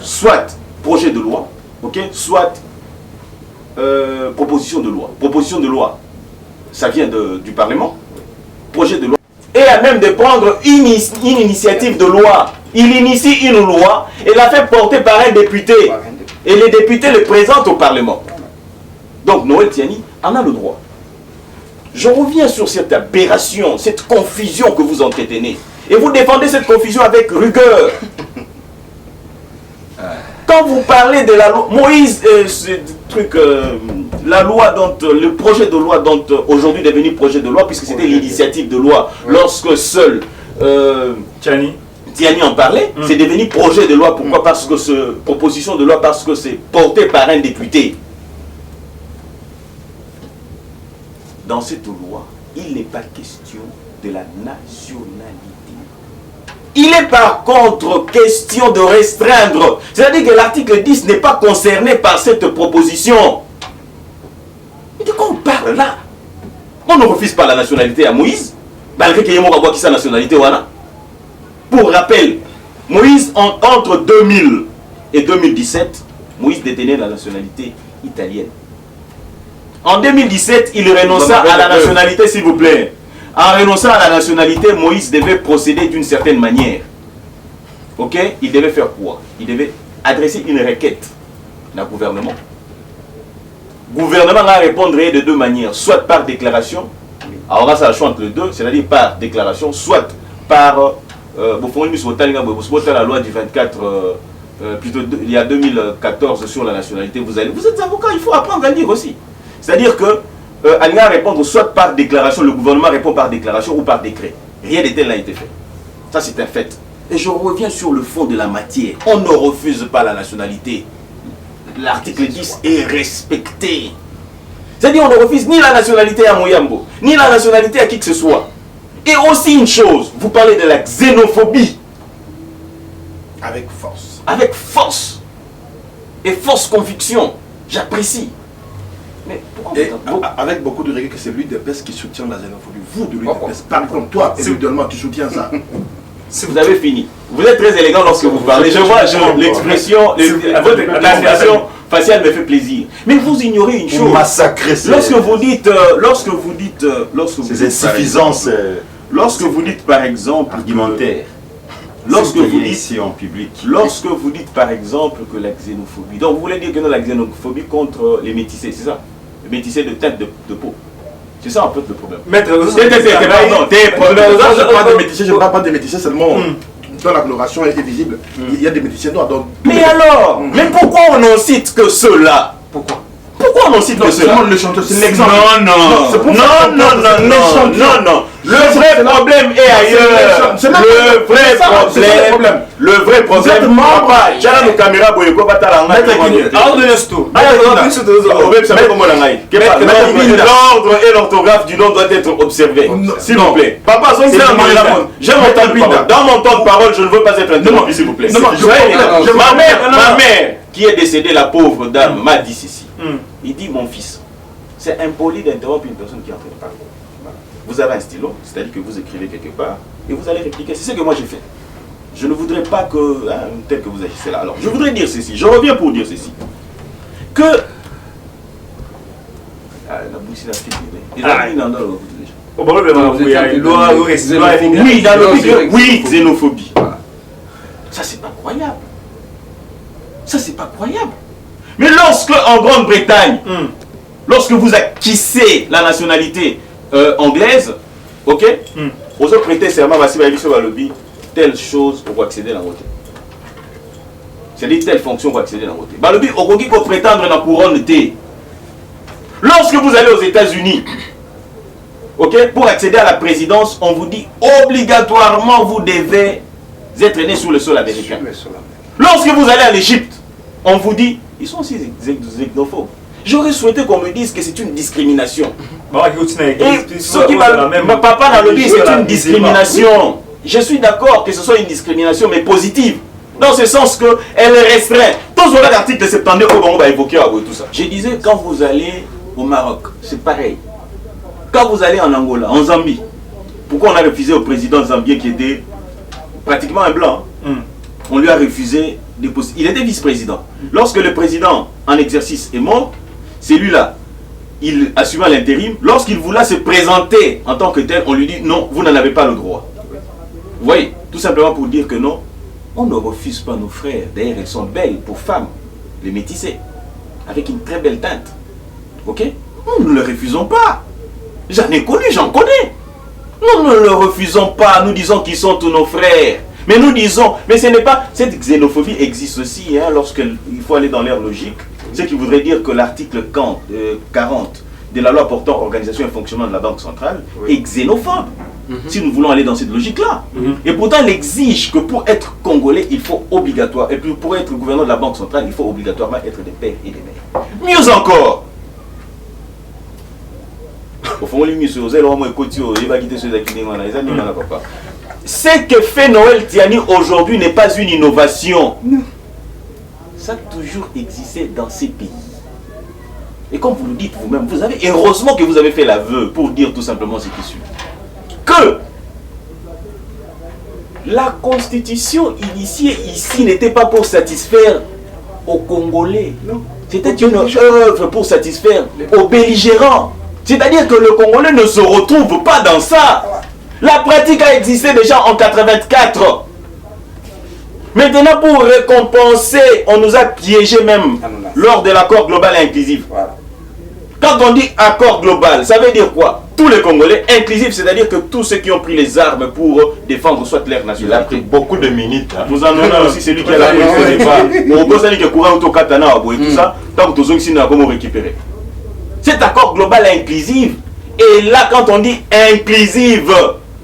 soit projet de loi, ok, soit proposition de loi. Proposition de loi, ça vient du Parlement, projet de loi, et à même de prendre une initiative de loi. Il initie une loi et la fait porter par un député. Et les députés le présentent au Parlement. Donc Noël Tiani en a le droit. Je reviens sur cette aberration, cette confusion que vous entretenez. Et vous défendez cette confusion avec rigueur. Quand vous parlez de la loi, Moïse, la loi dont, le projet de loi dont aujourd'hui est devenu projet de loi, puisque c'était l'initiative de loi, lorsque seul Tiani en parlait, c'est devenu projet de loi. Pourquoi? Parce que proposition de loi, parce que c'est porté par un député. Dans cette loi, il n'est pas question de la nationalité. Il est par contre question de restreindre. C'est-à-dire que l'article 10 n'est pas concerné par cette proposition. Mais de quoi on parle là? On ne refuse pas la nationalité à Moïse, malgré qu'il y ait qui sa nationalité. Voilà. Pour rappel, Moïse, entre 2000 et 2017, Moïse détenait la nationalité italienne. En 2017, il renonça à la nationalité, s'il vous plaît. En renonçant à la nationalité, Moïse devait procéder d'une certaine manière. Ok? Il devait faire quoi? Il devait adresser une requête au gouvernement. Le gouvernement va répondre de deux manières. Soit par déclaration, alors là ça a choix entre les deux, c'est-à-dire par déclaration, soit par... la loi du 24, plutôt il y a 2014 sur la nationalité, vous êtes avocat, il faut apprendre à lire aussi. C'est-à-dire que Alina répondre soit par déclaration, le gouvernement répond par déclaration ou par décret. Rien de tel n'a été fait. Ça c'est un fait. Et je reviens sur le fond de la matière. On ne refuse pas la nationalité. L'article 10 est respecté. C'est-à-dire on ne refuse ni la nationalité à Moyambo, ni la nationalité à qui que ce soit. Et aussi une chose, vous parlez de la xénophobie. Avec force. Avec force. Et force conviction. J'apprécie. Mais avec beaucoup de règles que c'est lui de PES qui soutient la xénophobie. Vous de lui de PES. Par contre, toi, individuellement, tu soutiens ça. Si vous avez fini. Vous êtes très élégant lorsque vous parlez. Je vois l'expression, l'expression faciale me fait plaisir. Mais vous ignorez une chose. Massacrer. Lorsque vous dites, ces insuffisances. Lorsque vous dites par exemple argumentaire. Lorsque vous dites ici en public. Lorsque vous dites par exemple que la xénophobie. Donc vous voulez dire que non, la xénophobie contre les métissés, c'est ça? Les métissés de teinte de peau. C'est ça un peu le problème. Maître, je ne parle pas des métissés seulement. Dans la coloration est visible. Il y a des métissés noirs. Mais alors, mais pourquoi on n'en cite que ceux-là? Pourquoi on en cite que ceux-là? C'est l'exemple. Non. Le vrai problème est ailleurs. Le vrai problème. Papa, j'ai une caméra pour le l'ordre et l'orthographe du nom doit être observé. S'il vous plaît. Papa, j'ai mon temps de parole. Dans mon temps de parole, je ne veux pas être interrompu, s'il vous plaît. Ma mère, qui est décédée, la pauvre dame, m'a dit ceci. Il dit, mon fils, c'est impoli d'interrompre une personne qui est en train de parler. Vous avez un stylo, c'est-à-dire que vous écrivez quelque part et vous allez répliquer. C'est ce que moi j'ai fait. Je ne voudrais pas que, tel que vous agissez là. Alors, je voudrais dire ceci, je reviens pour dire ceci. Que... la bouche la fille, oui, xénophobie. Ça, c'est pas croyable. Ça, c'est pas croyable. Mais lorsque, en Grande-Bretagne, lorsque vous acquissez la nationalité anglaise, ok, vous avez prêté serment à lobby, telle chose pour accéder à la route. C'est-à-dire telle fonction pour accéder à la route. Balobi, au qui peut prétendre la couronne T. Lorsque vous allez aux États-Unis, ok, pour accéder à la présidence, on vous dit obligatoirement vous devez être né sur le sol américain. Lorsque vous allez en Égypte, on vous dit, ils sont aussi xénophobes. J'aurais souhaité qu'on me dise que c'est une discrimination. Et ce qui m'a papa dans le dit, c'est une discrimination. Je suis d'accord que ce soit une discrimination, mais positive. Dans ce sens qu'elle restreint. Tous voilà l'article 72 on va évoquer tout ça. Je disais, quand vous allez au Maroc, c'est pareil. Quand vous allez en Angola, en Zambie, pourquoi on a refusé au président zambien qui était pratiquement un blanc, on lui a refusé des postes. Il était vice-président. Lorsque le président en exercice est mort, celui-là, il assuma l'intérim. Lorsqu'il voulait se présenter en tant que tel, on lui dit non, vous n'en avez pas le droit. Vous voyez, tout simplement pour dire que non, on ne refuse pas nos frères. D'ailleurs, elles sont belles pour femmes, les métissés, avec une très belle teinte. Ok? Nous ne le refusons pas. J'en ai connu, j'en connais. Nous ne le refusons pas. Nous disons qu'ils sont tous nos frères. Mais nous disons, mais ce n'est pas... Cette xénophobie existe aussi, hein, lorsqu'il faut aller dans l'air logique. Ce qui voudrait dire que l'article 40 de la loi portant organisation et fonctionnement de la Banque centrale est xénophobe. Si nous voulons aller dans cette logique-là. Et pourtant, elle exige que pour être congolais, il faut obligatoire. Et puis pour être gouverneur de la Banque centrale, il faut obligatoirement être des pères et des mères. Mieux encore, ce que fait Noël Tiani aujourd'hui n'est pas une innovation. Ça a toujours existé dans ces pays. Et comme vous le dites vous-même, vous avez, heureusement que vous avez fait l'aveu pour dire tout simplement ce qui suit. Que la constitution initiée ici n'était pas pour satisfaire aux Congolais. C'était une œuvre pour satisfaire aux belligérants. C'est-à-dire que le Congolais ne se retrouve pas dans ça. La pratique a existé déjà en 1984. Maintenant, pour récompenser, on nous a piégés même lors de l'accord global et inclusif. Quand on dit accord global, ça veut dire quoi? Tous les Congolais, inclusif, c'est-à-dire que tous ceux qui ont pris les armes pour défendre soit leur nationalité. Il a pris beaucoup de minutes. Hein. Vous en avez aussi celui qui a la police au départ. On peut dire que courant auto katana et tout ça, tant que tous ceux qui n'ont pas récupéré. Cet accord global et inclusif, et là quand on dit inclusive,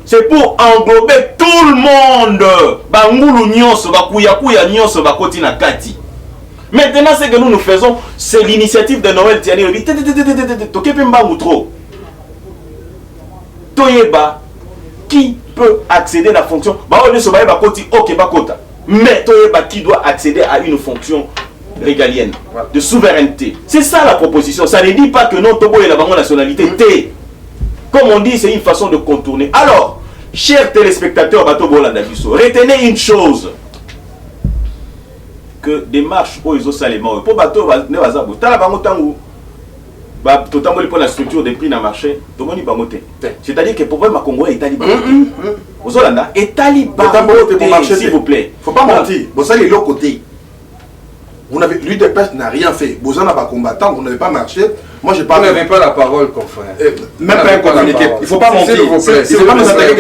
c'est pour englober tout le monde. Bangulu nyonso, bakuya nyonso, bakoti na kati. Maintenant, ce que nous faisons, c'est l'initiative de Noël Tiani. Toyeba, qui peut accéder à la fonction? Mais Toyeba, qui doit accéder à une fonction régalienne, de souveraineté. C'est ça la proposition. Ça ne dit pas que non, Togo est la nationalité. Comme on dit, c'est une façon de contourner. Alors, chers téléspectateurs, retenez une chose. Que des marches où ils ont salement pour bateau ne va zabo tala bango tango ba totamoli pour la structure des prix na marché tomoni bangote c'est-à-dire que pour ma Congo est tali aux Hollandais est tali bangote s'il vous plaît faut pas mentir bon ça les l'autre côté vous n'avez l'UDPS n'a rien fait vous en avez pas combattant vous n'avez pas marché moi j'ai pas vous n'avez pas la parole confrère même pas un communiqué il faut pas mentir il faut pas nous attaquer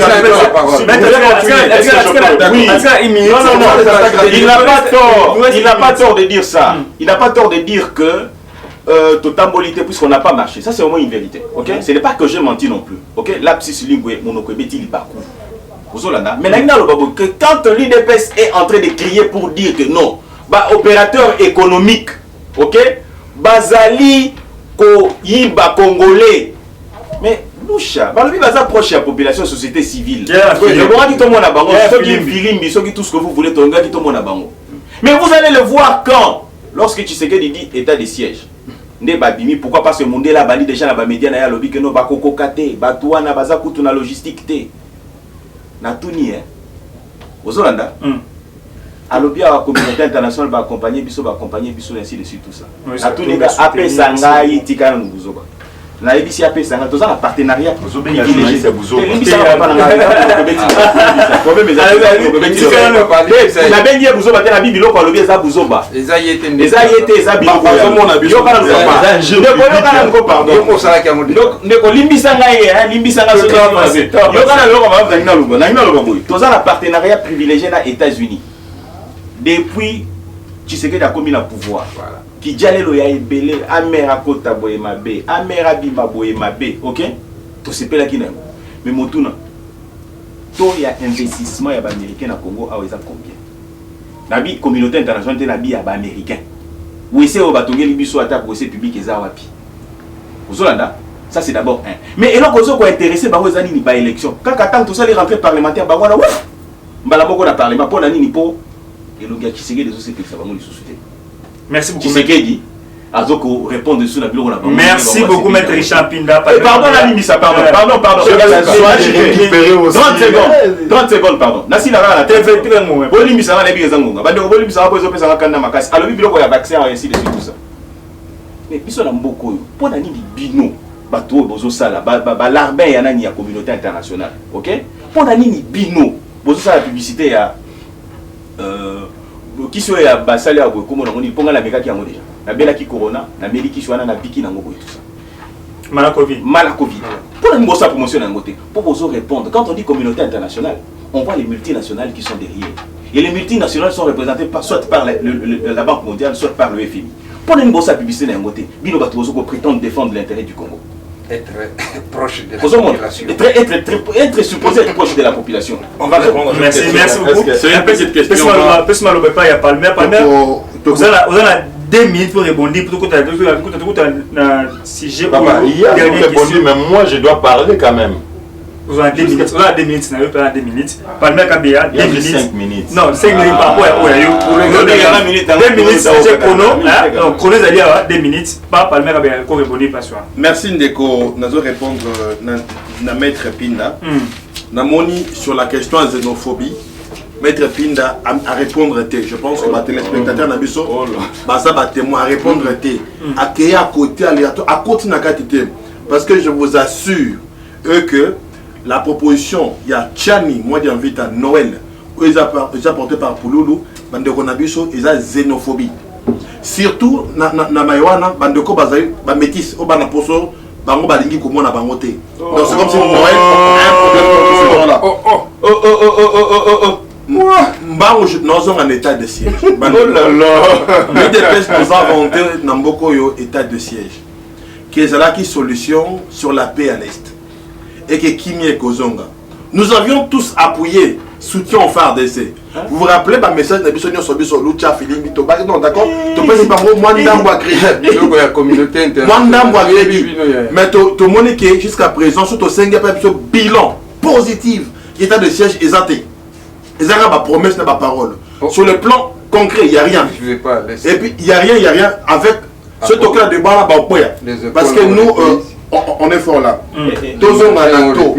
il n'a pas tort de dire ça il n'a pas tort de dire que totambolité puisqu'on n'a pas marché ça c'est vraiment une vérité ok ce n'est pas que j'ai menti non plus ok lapsus linguae monokobeti libaku mais que quand l'UDPS est en train de crier pour dire que non opérateur économique ok bazali ko yiba congolais mais loucha balobi baza proche à la population société civile le bon dit tout monde a bango tout ce que vous voulez tonga dit tout monde a bango mais vous allez le voir quand lorsque Tshisekedi dit état de siège nde babimi pourquoi parce que monde là bali déjà na ba média na ya lobi que no ba kokokate batwa na baza kutu na logistique te na tuni aux Hollandais alobi à la communauté internationale va accompagner biso ainsi de suite tout ça à tous les gars après sangai tika na buzoba na ebisi après sangai tous un partenariat privilégié c'est buzoba na bengi buzoba te na bibilo ko alobi za buzoba eza yete eza biloko yo kana ngo pardon donc ndeko limbisa ngai yo kana loko ba na luba boy tous un partenariat privilégié na États-Unis. Depuis Tshisekedi a commis le pouvoir, qui jalelo ya ebele, amera kota boye mabe, amera bima boye mabe, ok? to sepela ki na yango. Mais motuna to ya investissement ya ba américain na Congo a eza combien? Nabi communauté internationale nabi ya ba américain. Wese o batongeli biso ata procès public eza wapi? Ozolanda? Ça c'est d'abord un. Mais et là qu'on soit intéressé par les années par élection. Quand attend tout ça les rentrées parlementaires bah voilà ouf. Mbala boko na parlement pour nani ni po et le gars qui sait des sociétés ça va nous sociétés. Merci beaucoup. Qui c'est qui Azoko répondre sur la bureau. Merci beaucoup maître Richard Pinda. Pardon la limite ça pardon. 30 secondes pardon. Nasi la la tête très mo. Bo limite ça na bien zangonga. Ba bo limite ça va poser pesa kanda makasi. Alors biloko ya vaccin ainsi de suite tout ça. Mais biso na mboko yo. Pour nani bino bateau bozo sala ba l'armée ya nani ya communauté internationale. OK? Pour nani bino bozo sala publicité ya qui soit ya basali ya comme on dit ponga la meka ki yango déjà. Na bela ki corona, na meli ki shwana na biki na ngoko et tout ça. Mala Covid. Pour nani bozo promotion na ngote. Pour bozo répondre quand on dit communauté internationale, on voit les multinationales qui sont derrière. Et les multinationales sont représentées soit par la Banque mondiale, soit par le FMI. Pour nani bozo publicité na ngote, bino bato bozo prétendre défendre l'intérêt du Congo. Être proche de la population. Être supposé être proche de la population. On va répondre à cette question. Merci beaucoup. C'est une petite question. Peut-être pas, il y a Palmer. Vous avez 2 minutes pour répondre. Pour tout un sujet. Papa, il y a répondu, mais moi je dois parler quand même. Vous avez 2 minutes. Vous avez 2 minutes. Vous n'avez pas 2 minutes. Palmer Kabia, 2 minutes. 5 minutes. Non, 5 minutes. Pas pour 2 minutes, c'est chrono. Donc, chrono, c'est-à-dire 2 minutes. Pas Palmer Kabia, pour répondre. Merci Ndeko. Nous allons répondre à Maître Pinda. Namoni sur la question de xénophobie. Maître Pinda à répondre. Je pense que les téléspectateurs n'abisso. Ça va témoin à répondre. À qui à côté aléatoire. À côté n'a qu'à parce que je vous assure que la proposition, il y a Tchani, moi j'invite à Noël, où ils ont porté par Pouloulou, Bandeko Nabiso, ils ont xénophobie. Surtout, na Maïwana, Bandeko Bazaï, Métis, au Banaposo, Bango Balingi, comme on a bangoté. Donc c'est comme si Noël a un problème pour ce là. Moi, nous sommes en état de siège. Oh là là! Nous devons inventer Nambokoyo état de siège. Qui est la solution sur la paix à l'Est. Et que Kimi et Kozonga. Nous avions tous appuyé, soutien au FARDC. Vous vous rappelez le message de Bissonio Sobiso, Lucha, Philippe, Tobac, non d'accord? Tu peux pas dire moi Ndambo a créé. La communauté internationale. Moi Ndambo a créé. Mais tu moniques jusqu'à présent, sur ton 5 bilan positif, état de siège exalté. Ils ont ma promesse, ma parole. Sur le plan concret, il n'y a rien. Je vais pas laisser. Et puis il n'y a rien avec ce token de bas là, parce que nous, on est fort là. Tous on a un taux.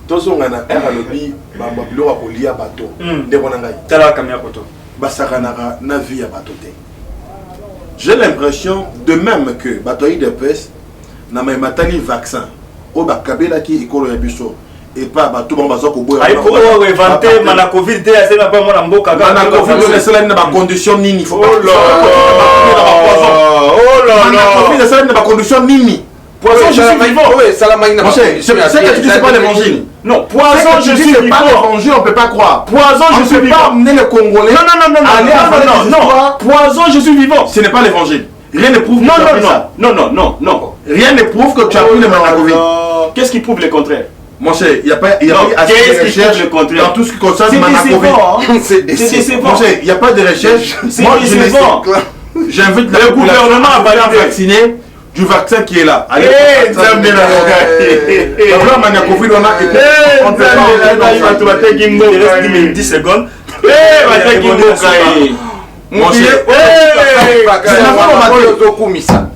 Tous on a un lobby, Bambabilo a Olia bateau. De Bonangaï. Tala Kamia Koto. Basakanara na vie à bateau. J'ai l'impression de même que Batoï de Pes n'a même matali vaccin. Au Bakabela qui est colo yabiso. Et pas tout le monde va se il faut inventer la Covid, c'est pas moi la mboka. La Covid, c'est la condition nini. Il faut pas. Oh là là. C'est la condition nini. Poisson, je suis vivant. Oui, c'est la maïna. C'est que tu dis c'est pas l'évangile. Non, poisson, je suis vivant. C'est pas l'évangile, on peut pas croire. Poisson, je suis vivant. On peut pas amener les Congolais. Non. Poisson, je suis vivant. Ce n'est pas l'évangile. Rien ne prouve que tu as pris ça. Non. Rien ne prouve que tu as pris le Covid. Qu'est-ce qui prouve le contraire? Mon cher, il n'y a pas assez de recherche dans tout ce qui concerne Manacovid. C'est décevant. Mon cher, il n'y a pas de recherche. Moi, j'invite le gouvernement à vacciner du vaccin qui est là. Allez, Manacovid, on a 10 secondes. Mon cher,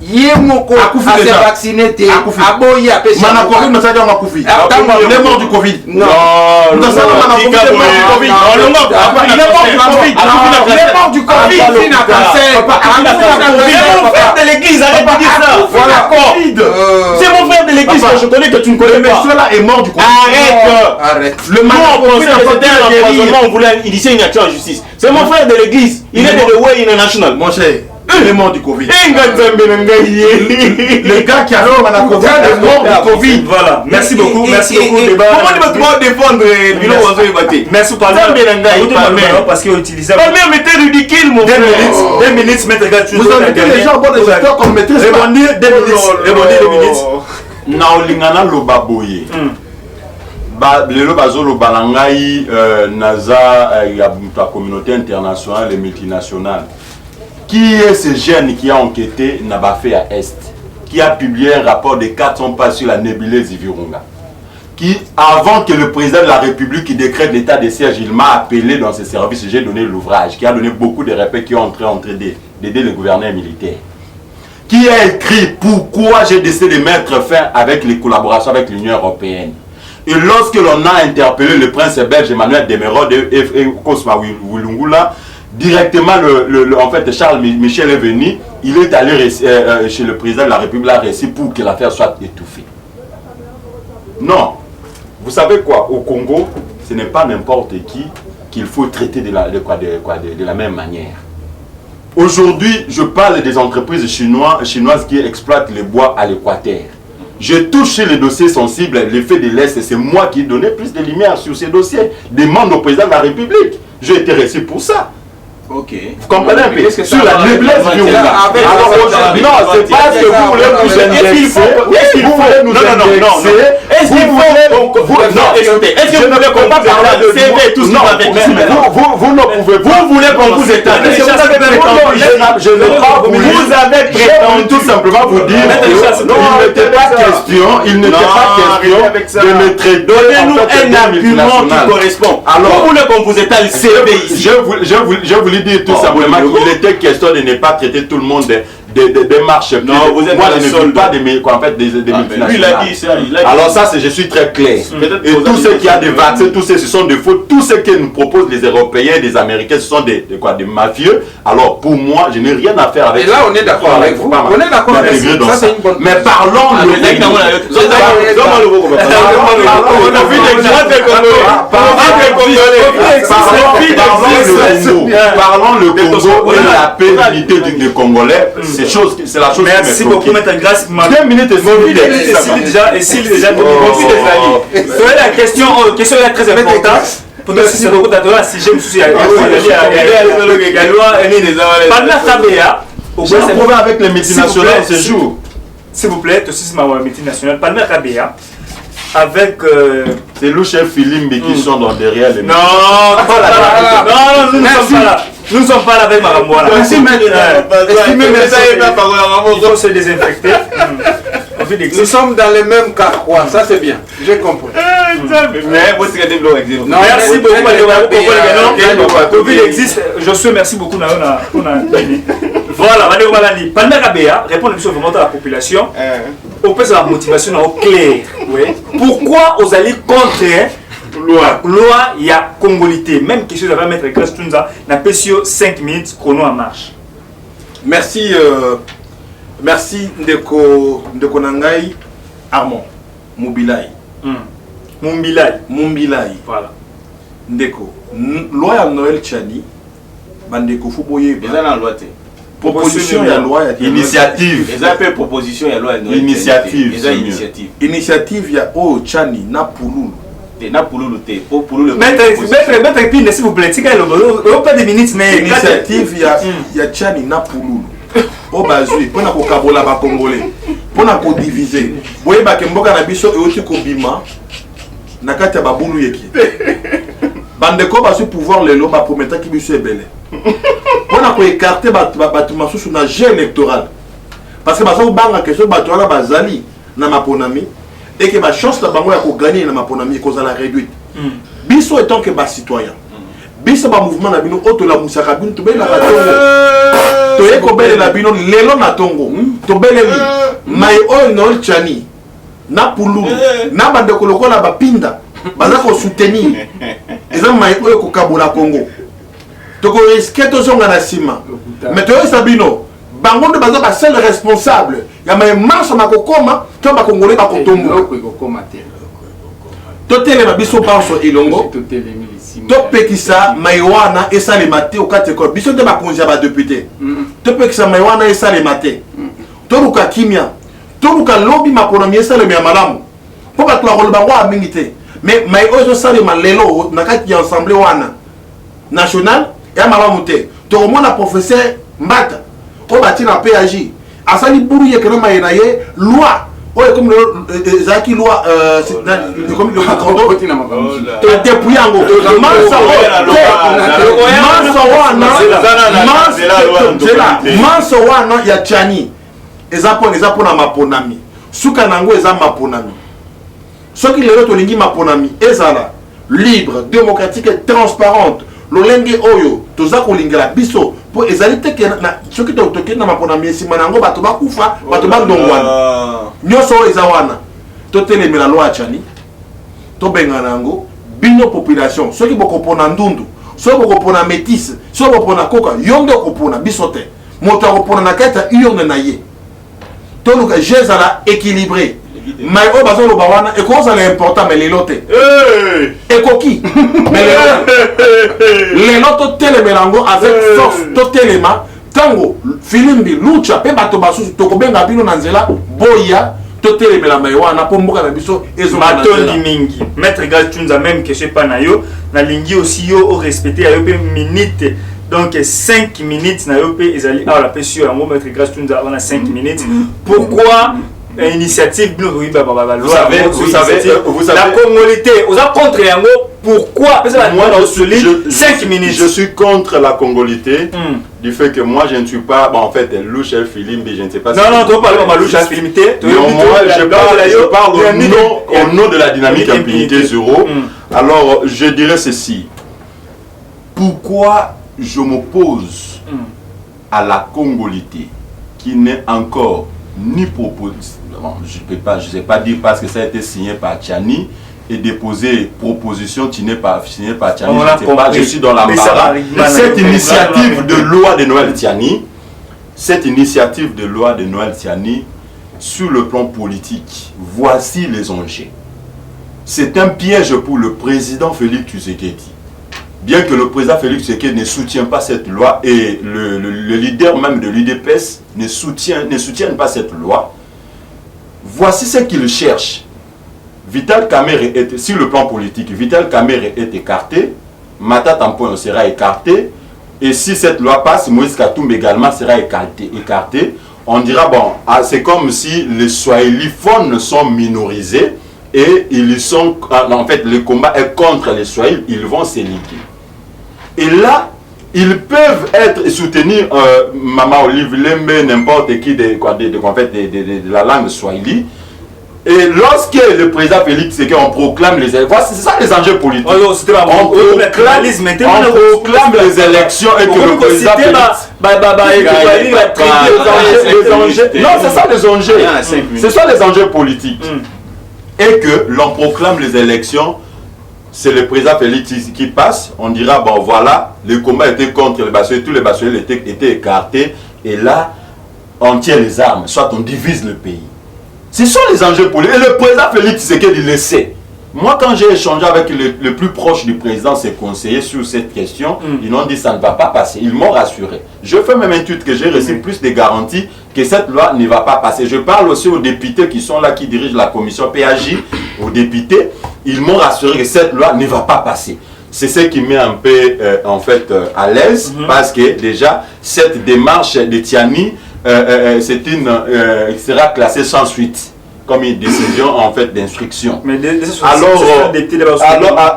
Yemoko a se vacciné te aboya pesa Manacovid mais ça dit on a Covid. Il est mort du Covid. Non. Il est mort du Covid. Il est mort du Covid. Il n'a cancer. C'est mon frère de l'église, arrête de dire ça. Voilà. C'est mon frère de l'église que je connais que tu ne connais pas. Cela est mort du Covid. Arrête. Le Manacovid c'était un empoisonnement, on voulait initier une action en justice. C'est mon frère de l'église. Il est de The Way International. Mon cher. Il est mort du Covid. Le gars qui a fait la Covid est mort du Covid. Voilà. Merci beaucoup. Merci beaucoup. Comment tu vas défendre Bilo Ozo Ebate? Merci pour parce qu'il a utilisé. Mais t'es ridicule, mon frère. 2 minutes, maître gars. Vous invitez les gens bon des acteurs qu'on maîtrise. Rebondir 2 minutes. Rebondir 2 minutes. Naolingana Lobaboye. Lelo bazolo balangai naza ya la communauté internationale et multinationale. Qui est ce jeune qui a enquêté Nabafé à Est, qui a publié un rapport de 400 pages sur la nébuleuse Virunga, qui, avant que le président de la République qui décrète l'état de siège, il m'a appelé dans ses services, j'ai donné l'ouvrage, qui a donné beaucoup de répètes qui ont entré d'aider le gouverneur militaire, qui a écrit pourquoi j'ai décidé de mettre fin avec les collaborations avec l'Union européenne. Et lorsque l'on a interpellé le prince belge Emmanuel Demerode et Cosma Wilungula, directement, en fait, Charles Michel est venu, il est allé chez le président de la République pour que l'affaire soit étouffée. Non. Vous savez quoi, au Congo, ce n'est pas n'importe qui qu'il faut traiter de la même manière. Aujourd'hui, je parle des entreprises chinoises qui exploitent les bois à l'Équateur. J'ai touché les dossiers sensibles, l'effet de l'Est, c'est moi qui ai donné plus de lumière sur ces dossiers. Demande au président de la République. J'ai été reçu pour ça. Ok. Vous comprenez un peu sur la nébuleuse Virunga. Alors aujourd'hui, non, c'est pas que vous voulez nous indexer. Est-ce qu'il faut nous indexer? Est-ce qu'il faut... Non, écoutez, est-ce que vous voulez qu'on parle de CV tout ce qui va avec vous ne pouvez pas. Vous voulez qu'on vous étende. Je n'ai pas voulu. Vous avez prétendu tout simplement vous dire qu'il n'était pas question de me traiter. Donnez-nous un argument qui correspond. Vous voulez qu'on vous étende le CV ici. Je voulais dire tout simplement qu'il était question de ne pas traiter tout le monde des marches. Non, vous êtes moi, je ne veux pas des multinationales. Lui, il a dit ça. Alors ça, je suis très clair. Et tous ceux qui ont des vaccins, tous ceux, ce sont des faux. Tous ceux que nous proposent les Européens, des Américains, ce sont des mafieux. Alors pour moi, je n'ai rien à faire avec ça. Et là, on est d'accord avec vous. On est d'accord avec vous. Ça, c'est une bonne... Mais parlons parlons le Congo et la pénibilité du Congolais. C'est la chose. Merci beaucoup, Maître Grâce. 2 minutes et s'il déjà la question est très importante. Pour nous, c'est beaucoup d'attention. Si j'aime souci, j'ai prouvé avec les multinationales ce jour. S'il vous plaît, aussi c'est ma multinationale. Palmer Kabea avec. C'est Louche Philippe qui sont derrière les. Non, nous ne sommes pas là. Nous ne sommes pas là avec Marambola. Il faut se désinfecter. Nous sommes dans le même cas. Ouais, ça c'est bien. J'ai compris. Merci beaucoup. Covid existe. Josué, merci beaucoup. Voilà, Palmer Kabea répond vraiment à la population. On peut la motivation claire. Pourquoi vous allez contre loi il y a congolité, même quelque chose à mettre classe Tunza, n'a pas 5 minutes chrono en marche. Merci Ndeko Nangai Armand Mumbilai. Voilà. Ndeko loi ya Noël Tchani bandeko fuboye déjà dans loi. Proposition ya loi ya initiative. Les appels proposition ya loi Noël. Initiative ya o Tchani na Pululu. Maître Pine, s'il vous plaît, pas de minutes. Initiative ya Tchani na Pululu. O bazui, pour na kokabola ba Congolais, pour na ko diviser. Boye ba kemboka na biso e oti ko bima na kati ya babulu yeki. Bandeko ba su pouvoir lelo ba promettre ki biso ebele. Pour na ko écarter ba masusu na jeu électoral. Parce que ba so banga question ba to na bazali na maponami. Et que ma chance là-bas pour gagner dans ma ponami cause à la réduite. Biso étant que bas citoyen. Biso ba mouvement na bino auto la musaka bino to bela batongo. To yeko bela la bino lelo na tongo. To bela ni mai oil no Tchani. Na Pululu. Na bande ko lokola ba pinda. Baza ko soutenir. Eza mai oil ko kabola Congo. To ko risquer to zonga na sima. Mais to sabino bango de baza ba seul responsable. Ya mai marche makokoma to ba Congolais ba kotombo. To totelema biso banso elongo topekisa maiwana esalema te okati ekolo biso nde bakonzi ya badepute topekisa maiwana esalema te toluka kimia toluka lobi makonomi esalema ya malamu mpo bato bakoloba ngo ya mingi te mais mai oyo ezosalema lelo na kati ya assemblée wana nationale ya malamu te tokomona professeur Mbata oyo batie na PAJ asali buru yekena mai na ye loi oyo comme ezalaki loi depuis yango manso wana ya Tiani eza mpona maponami suka nango eza maponami soki lelo tolingi maponami ezala libre démocratique et transparente lolenge oyo toza kolingela biso po ezali teke na soki tokende na maponami esima nango bato bakufa bato bandongwana nyonso oyo eza wana totelemela loi ya Tiani tobengana yango bino population soki bokopona ndundu soki bokopona métisse soki bokopona koka yo nde okopona biso te moto akopona na kati ya urne na ye toluka je ezala équilibré mai oyo bazoloba wana ekozala important mais lelo te ekoki lelo totelemela yango avec force totelema ntango filimbi lucha mpe bato basusu tokobenga bino na nzela boya totelemela mai wana mpo mboka na biso matondi mingi maître Gatunza même que je sais pas na yo nalingi aussi yo o respecter yo pe minute donc 5 minutes na yo pe ezali ala pe sur yango maître Gatunza on a 5 minutes pourquoi initiative vous savez la congolité vous êtes contre yango pourquoi moi 5 minutes je suis contre la congolité du fait que moi je ne suis pas en fait louche film je ne sais pas non tu parles pas louche film moi je parle au nom de la dynamique impunité zéro. Alors je dirais ceci, pourquoi je m'oppose à la congolité qui n'est encore ni proposé, je sais pas dire parce que ça a été signé par Tiani et déposé proposition signé par Tiani, je ne sais pas, je suis dans l'embarras. Cette initiative de loi de Noël Tiani, sur le plan politique, voici les enjeux. C'est un piège pour le président Félix Tshisekedi. Bien que le président Félix Tshisekedi ne soutient pas cette loi et le leader même de l'UDPS ne soutiennent pas cette loi, voici ce qu'il cherche. Vital Kamerhe est, sur le plan politique, Vital Kamerhe est écarté, Mata Tampon sera écarté, et si cette loi passe, Moïse Katumbi également sera écarté. On dira, bon, c'est comme si les Swahiliphones sont minorisés et ils sont, en fait, le combat est contre les Swahili, ils vont s'éliter. Et là, ils peuvent être soutenir Mama Olive Lembe, n'importe qui de la langue Swahili. Et lorsque le président Félix Tshisekedi, on proclame les élections, c'est ça les enjeux politiques. On proclame les élections et que le président Félix... Non, c'est ça les enjeux. Ce sont les enjeux politiques. Et que l'on proclame les élections, c'est le président Félix qui passe, on dira, bon voilà, le combat était contre les bacheliers, tous les bacheliers étaient écartés, et là, on tient les armes, soit on divise le pays. Ce sont les enjeux politiques. Et le président Félix Tshisekedi le sait. Moi, quand j'ai échangé avec le plus proche du président, ses conseillers sur cette question, ils m'ont dit ça ne va pas passer. Ils m'ont rassuré. Je fais même un tweet que j'ai reçu plus de garanties que cette loi ne va pas passer. Je parle aussi aux députés qui sont là, qui dirigent la commission PAJ, aux députés. Ils m'ont rassuré que cette loi ne va pas passer. C'est ce qui met un peu en fait à l'aise parce que déjà cette démarche de Tiani c'est une sera classée sans suite comme une décision en fait d'instruction. Mais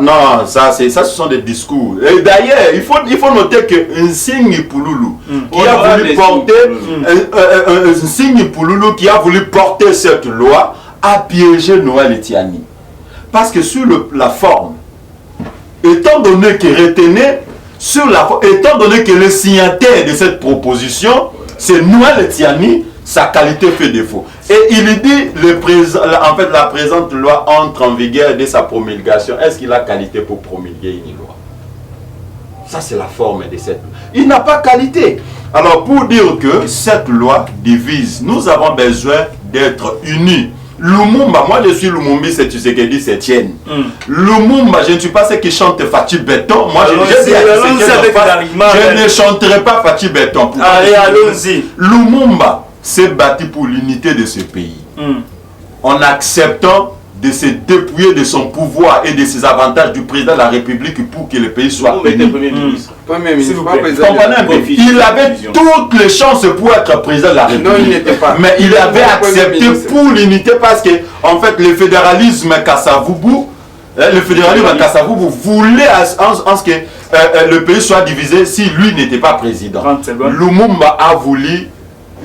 non, ça ce sont des discours. Et d'ailleurs, il faut noter que Nsigne Pululu qui a voulu porter Nsigne Pululu qui a voulu porter cette loi a piégé Noël Tiani. Parce que sur la forme, étant donné que étant donné que le signataire de cette proposition, c'est Noël Tiani, sa qualité fait défaut. Et il dit, en fait, la présente loi entre en vigueur dès sa promulgation. Est-ce qu'il a qualité pour promulguer une loi? Ça, c'est la forme de cette loi. Il n'a pas qualité. Alors, pour dire que cette loi divise, nous avons besoin d'être unis. Lumumba, moi je suis Lumumbi, c'est Tshisekedi, c'est Tienne. Lumumba, je ne suis pas ceux qui chantent Fatih Béton. Moi je ne chanterai pas Fatih Béton. Allez, allons-y. Lumumba s'est battu pour l'unité de ce pays. En acceptant de se dépouiller de son pouvoir et de ses avantages du président de la République pour que le pays soit uni. Premier ministre, il avait toutes les chances pour être président de la République. Non, il n'était pas. Mais il avait accepté pour l'unité parce que, en fait, le fédéralisme Kasavubu, voulait en ce que le pays soit divisé si lui n'était pas président. Lumumba a voulu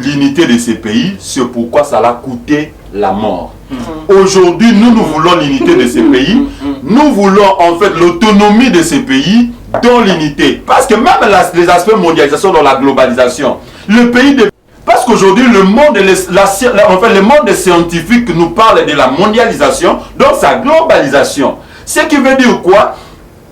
l'unité de ce pays, c'est pourquoi ça l'a coûté la mort. Aujourd'hui, nous voulons l'unité de ces pays. Nous voulons en fait l'autonomie de ces pays dans l'unité. Parce que même les aspects mondialisation dans la globalisation, le pays de... Parce qu'aujourd'hui, le monde scientifique nous parle de la mondialisation, donc sa globalisation. Ce qui veut dire quoi?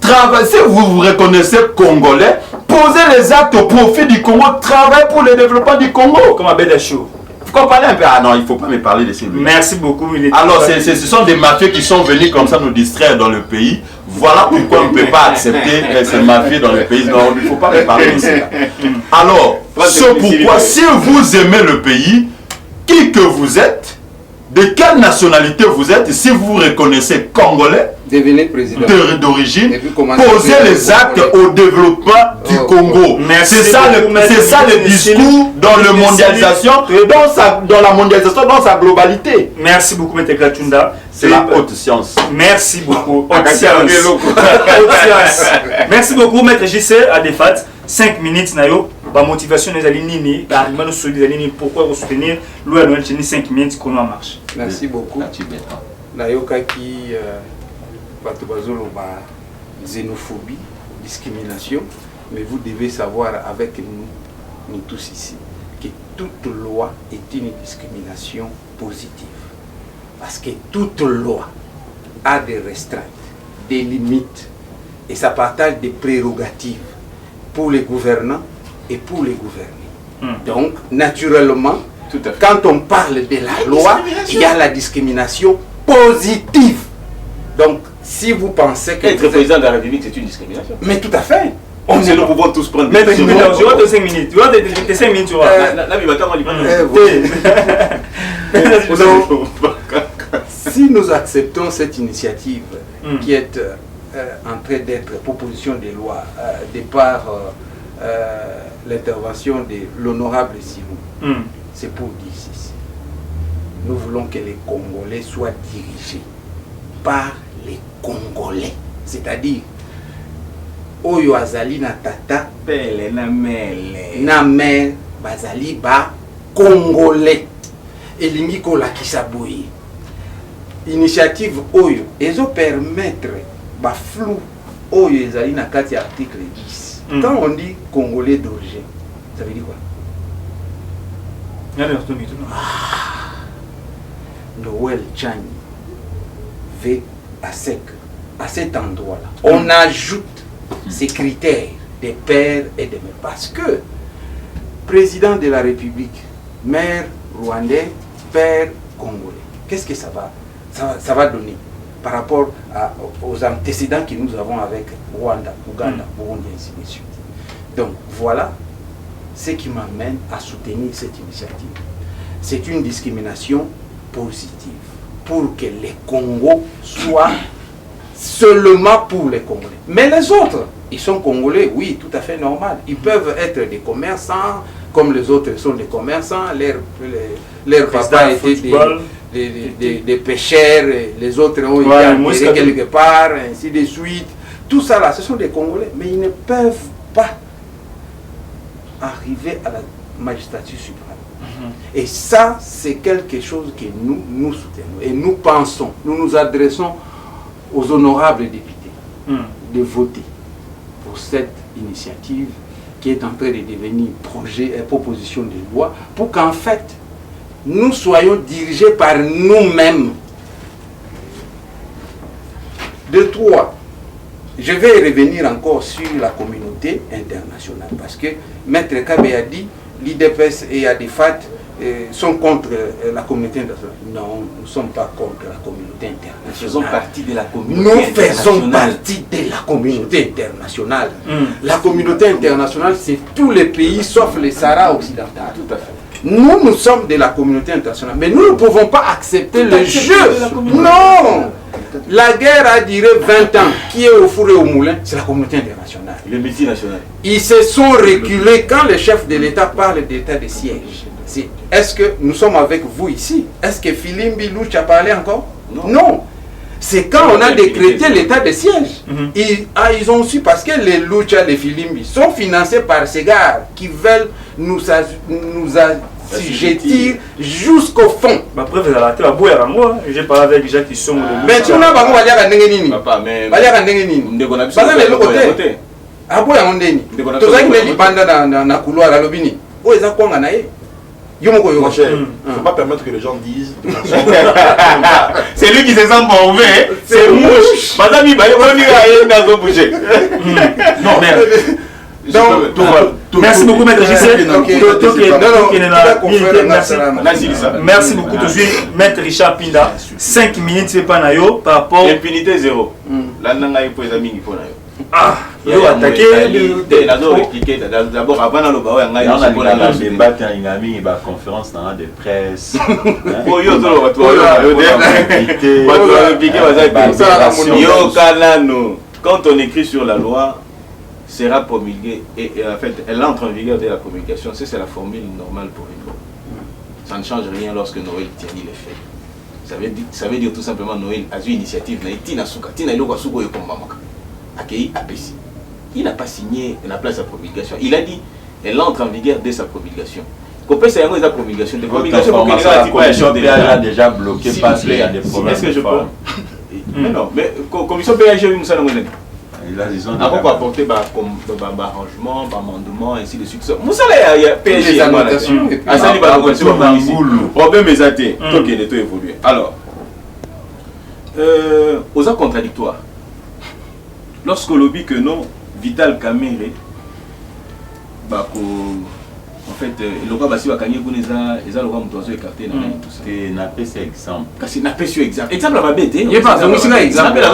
Si vous vous reconnaissez congolais, posez les actes au profit du Congo, travaillez pour le développement du Congo. Comme Abed Achou. Vous comprenez un peu? Ah non, il ne faut pas me parler de ces gens. Merci beaucoup. Alors, ce sont des mafieux qui sont venus comme ça nous distraire dans le pays. Voilà pourquoi on ne peut pas accepter ces mafieux dans le pays. Non, il ne faut pas me parler de cela. Alors, c'est pourquoi, si vous aimez le pays, qui que vous êtes, de quelle nationalité vous êtes, si vous vous reconnaissez congolais, devenez président d'origine, posez les actes au développement du Congo. C'est ça le discours dans la mondialisation, dans sa globalité. Merci beaucoup, M. Gatunda. C'est la haute science. Merci beaucoup. Haute science. Merci beaucoup, M. JC Adefat. 5 minutes, Nayo. La motivation des alignés, pourquoi vous soutenir l'ONU 5 minutes qu'on en marche. Merci beaucoup. Nayo Kaki. Xénophobie, discrimination, mais vous devez savoir avec nous tous ici, que toute loi est une discrimination positive. Parce que toute loi a des restreintes, des limites, et ça partage des prérogatives pour les gouvernants et pour les gouvernés. Donc, naturellement, quand on parle de la loi, il y a la discrimination positive. Donc, si vous pensez que... Être président de la République, c'est une discrimination. Mais tout à fait. Nous pouvons tous prendre... Mais tu vois de 5 minutes. Tu vois de 5 minutes, tu vois. Si nous acceptons cette initiative qui est en train d'être proposition de loi de par l'intervention de l'honorable Simon, c'est pour dire ceci. Nous voulons que les Congolais soient dirigés par les Congolais, c'est-à-dire Oyo Azali na tata Pele na mele na mère bazali ba Congolais elingi kola kisaboye initiative Oyo ezo permettre ba flou Oyo ezali na kati ya article 10. Quand on dit Congolais d'origine, ça veut dire quoi? Noël Chani veut à cet endroit-là, on ajoute ces critères des pères et des mères. Parce que président de la République, mère rwandais, père congolais, qu'est-ce que ça va donner par rapport aux antécédents que nous avons avec Rwanda, Ouganda, Burundi, ainsi de suite. Donc voilà ce qui m'amène à soutenir cette initiative. C'est une discrimination positive pour que les Congos soient seulement pour les Congolais. Mais les autres, ils sont Congolais, oui, tout à fait normal. Ils peuvent être des commerçants, comme les autres sont des commerçants. Leurs papas étaient des pêcheurs, les autres ont été quelque part, ainsi de suite. Tout ça là, ce sont des Congolais, mais ils ne peuvent pas arriver à la magistrature suprême. Et ça, c'est quelque chose que nous soutenons. Et nous pensons, nous nous adressons aux honorables députés de voter pour cette initiative qui est en train de devenir proposition de loi, pour qu'en fait, nous soyons dirigés par nous-mêmes. De trois, je vais revenir encore sur la communauté internationale, parce que Maître Kabe a dit, l'IDPS et ADFAT sont contre la communauté internationale. Non, nous ne sommes pas contre la communauté internationale. Nous faisons partie de la communauté Nous internationale. faisons partie de la communauté internationale. La communauté internationale, c'est tous les pays sauf le Sahara occidental. Tout à fait. Nous sommes de la communauté internationale, mais nous ne pouvons pas accepter le jeu. Non! La guerre a duré 20 ans. Qui est au four et au moulin? C'est la communauté internationale. Le multinational. Ils se sont reculés quand le chef de l'État parle d'état de siège. Est-ce que nous sommes avec vous ici? Est-ce que Philippe Louch a parlé encore? Non. C'est quand on a décrété l'état de siège. Ils ont su parce que les Lucha, les Filimbi sont financés par ces gars qui veulent nous assujettir jusqu'au fond. Après, vous allez à boire à moi. J'ai parlé avec Jacques qui sont de Mais tu n'as pas dit que Papa, mais. Mon cher, il ne faut pas permettre que les gens disent. C'est lui qui se sent mauvais. C'est mouche. Madame, il va dans un bouger. Non, mais. Merci beaucoup, Maître Gisèle. Merci beaucoup. Je suis Maître Richard Pinda. 5 minutes, c'est pas naïo par rapport. Impunité zéro. Là, on a eu pour les amis qui font naïo. Ah, il a attaqué. D'abord, avant le baou, on a eu un débat, une conférence de presse. Quand on écrit sur la loi, sera promulguée et en fait, elle entre en vigueur dès la promulgation. C'est la formule normale pour une loi. Ça ne change rien lorsque Noël tient les faits. Ça veut dire tout simplement Noël a eu initiative. Il n'a pas signé la place à promulgation. Il a dit elle entre en vigueur dès sa promulgation. La promulgation a déjà bloqué parce qu'il y a des problèmes. Est-ce que je peux? Mais non, mais commission PAG, il a pourquoi apporter arrangement, amendement, ainsi de suite. Moussa, il y a PSG annotations. Problème est athée. Tant qu'il est évolué. Alors, aux actes contradictoires. Lorsque lobby que non, Vital Kamere, en fait, le roi Bassi va gagner pour les lois mutuelles écartées. C'est n'a pas ce exemple. C'est n'a pas ce exemple. Exemple à bête. Il y a pas un exemple.